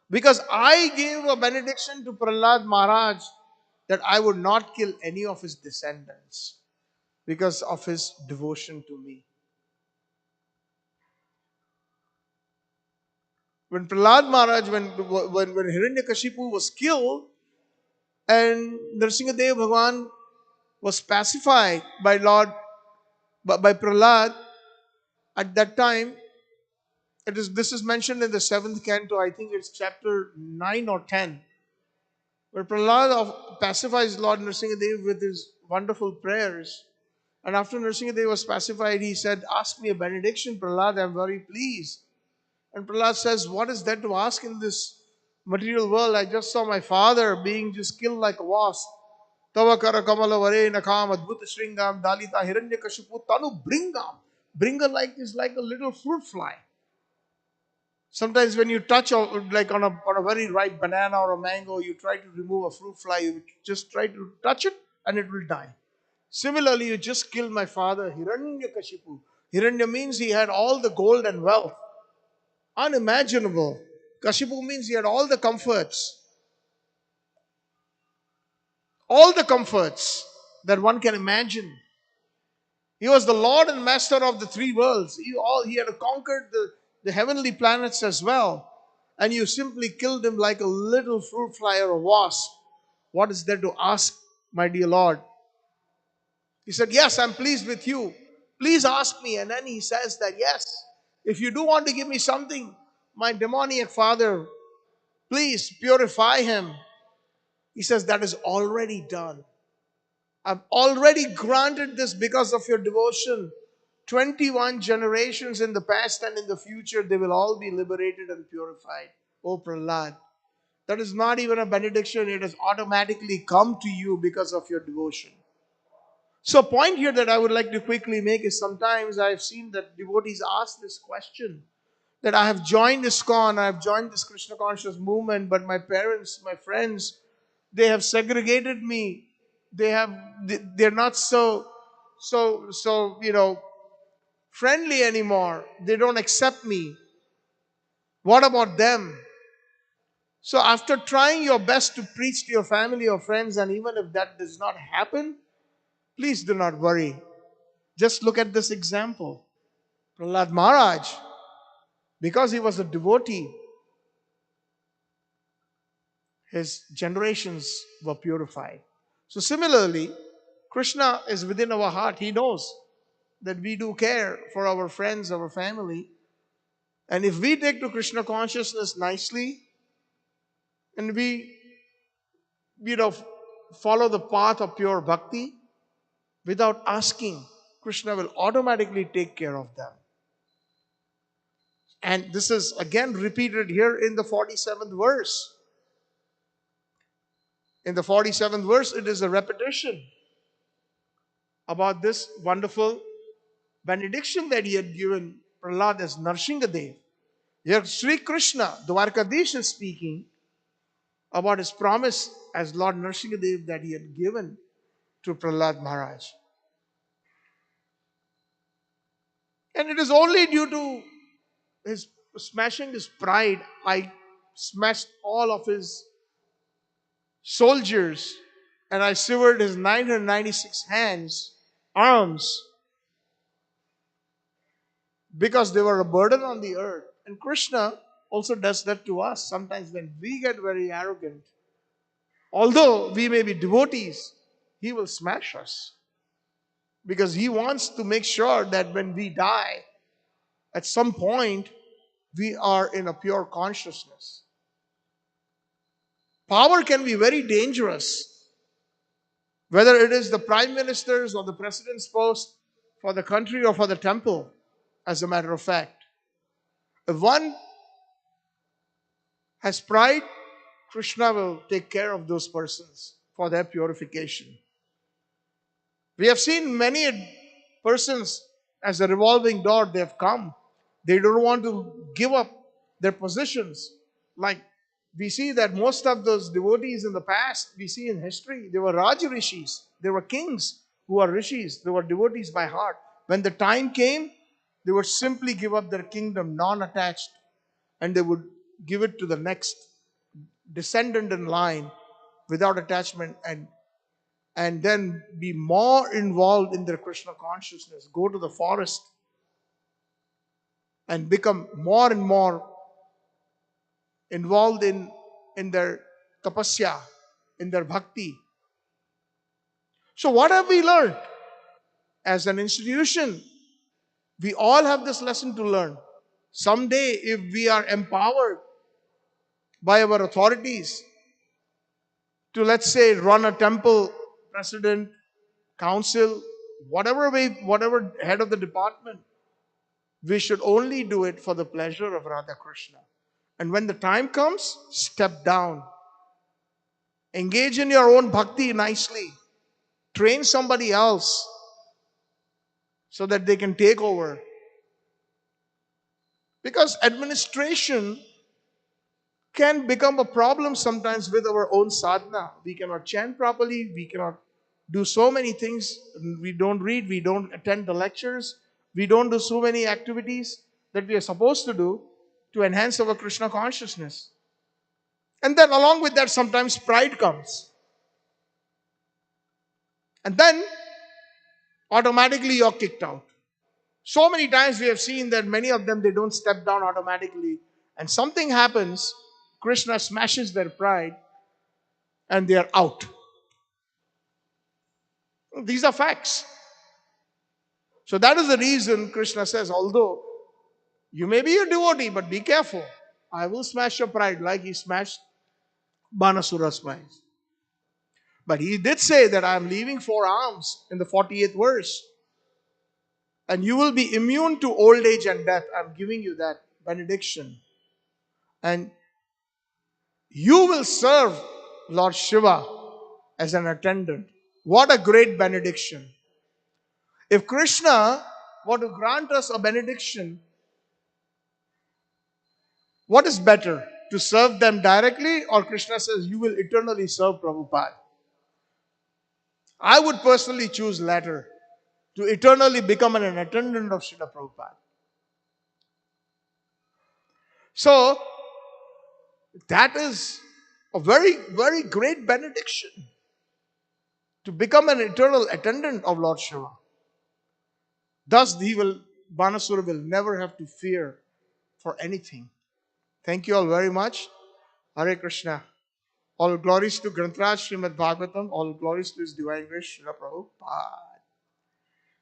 Because I gave a benediction to Prahlad Maharaj that I would not kill any of his descendants because of his devotion to me. When Prahlad Maharaj, when Hiranyakashipu was killed and Nrsimhadev Bhagwan was pacified by by Prahlad, at that time, this is mentioned in the 7th canto, I think it's chapter 9 or 10, where Prahlad pacifies Lord Nrsimhadev with his wonderful prayers. And after Nrsimhadev was pacified, he said, "Ask me a benediction, Prahlad, I'm very pleased." And Prahlad says, "What is there to ask in this material world? I just saw my father being just killed like a wasp. Tava kara kamala vare nakam adbhuta shringam dalita hiranyakashipu tanu bringam." Bringer is like a little fruit fly. Sometimes when you touch like on a very ripe banana or a mango, you try to remove a fruit fly, you just try to touch it and it will die. Similarly, you just killed my father, Hiranyakashipu. Hiranya means he had all the gold and wealth. Unimaginable. Kashipu means he had all the comforts. All the comforts that one can imagine. He was the Lord and Master of the three worlds. He had conquered the heavenly planets as well. And you simply killed him like a little fruit fly or a wasp. What is there to ask, my dear Lord? He said, "Yes, I'm pleased with you. Please ask me." And then he says that, "Yes, if you do want to give me something, my demoniac father, please purify him." He says, "That is already done. I've already granted this because of your devotion. 21 generations in the past and in the future, they will all be liberated and purified." Oh, Prahlad, that is not even a benediction. It has automatically come to you because of your devotion. So, a point here that I would like to quickly make is sometimes I've seen that devotees ask this question that I have joined ISKCON, I have joined this Krishna conscious movement, but my parents, my friends, they have segregated me. They're not so friendly anymore. They don't accept me. What about them? So after trying your best to preach to your family or friends, and even if that does not happen, please do not worry. Just look at this example. Prahlad Maharaj, because he was a devotee, his generations were purified. So similarly, Krishna is within our heart. He knows that we do care for our friends, our family. And if we take to Krishna consciousness nicely and we, you know, follow the path of pure bhakti without asking, Krishna will automatically take care of them. And this is again repeated here in the 47th verse. In the 47th verse, it is a repetition about this wonderful benediction that he had given Prahlad as Nrsimhadev. Here, Sri Krishna, Dwarkadish, is speaking about his promise as Lord Nrsimhadev that he had given to Prahlad Maharaj. And it is only due to his smashing his pride, I smashed all of his soldiers and I severed his 996 arms, because they were a burden on the earth. And Krishna also does that to us. Sometimes when we get very arrogant, although we may be devotees, he will smash us. Because he wants to make sure that when we die, at some point, we are in a pure consciousness. Power can be very dangerous, whether it is the prime minister's or the president's post for the country or for the temple, as a matter of fact. If one has pride, Krishna will take care of those persons for their purification. We have seen many persons as a revolving door, they have come. They don't want to give up their positions. Like we see that most of those devotees in the past, we see in history, they were Raja Rishis. They were kings who are rishis. They were devotees by heart. When the time came, they would simply give up their kingdom non attached, and they would give it to the next descendant in line without attachment, and then be more involved in their Krishna consciousness, go to the forest and become more and more involved in their tapasya, in their bhakti. So, what have we learned? As an institution, we all have this lesson to learn. Someday, if we are empowered by our authorities to, let's say, run a temple, president, council, whatever way, whatever head of the department, we should only do it for the pleasure of Radha Krishna. And when the time comes, step down. Engage in your own bhakti nicely. Train somebody else so that they can take over. Because administration can become a problem sometimes with our own sadhana. We cannot chant properly, we cannot do so many things. We don't read, we don't attend the lectures, we don't do so many activities that we are supposed to do to enhance our Krishna consciousness. And then, along with that, sometimes pride comes. And then, automatically, you're kicked out. So many times we have seen that many of them, they don't step down automatically. And something happens, Krishna smashes their pride, and they are out. These are facts. So that is the reason Krishna says, although you may be a devotee, but be careful. I will smash your pride like he smashed Banasura's pride. But he did say that I am leaving 4 arms in the 48th verse. And you will be immune to old age and death. I'm giving you that benediction. And you will serve Lord Shiva as an attendant. What a great benediction. If Krishna were to grant us a benediction, what is better? To serve them directly, or Krishna says, you will eternally serve Prabhupada? I would personally choose latter, to eternally become an attendant of Srila Prabhupada. So, that is a very, very great benediction, to become an eternal attendant of Lord Shiva. Thus, Banasura will never have to fear for anything. Thank you all very much. Hare Krishna. All glories to Grantraj Srimad Bhagavatam. All glories to His Divine Grace, Srila Prabhupada.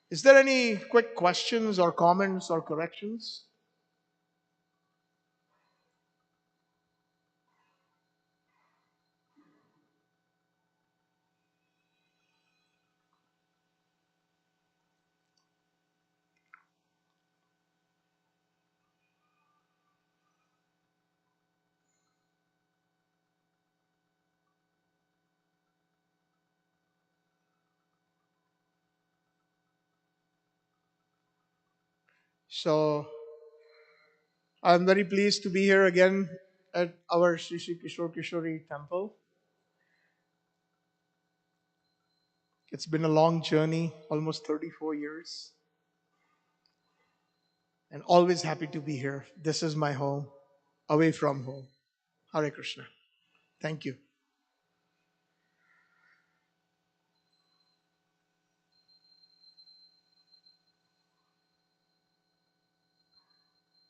Is there any quick questions or comments or corrections? So, I'm very pleased to be here again at our Sri Sri Kishore Kishori temple. It's been a long journey, almost 34 years, and always happy to be here. This is my home, away from home. Hare Krishna. Thank you.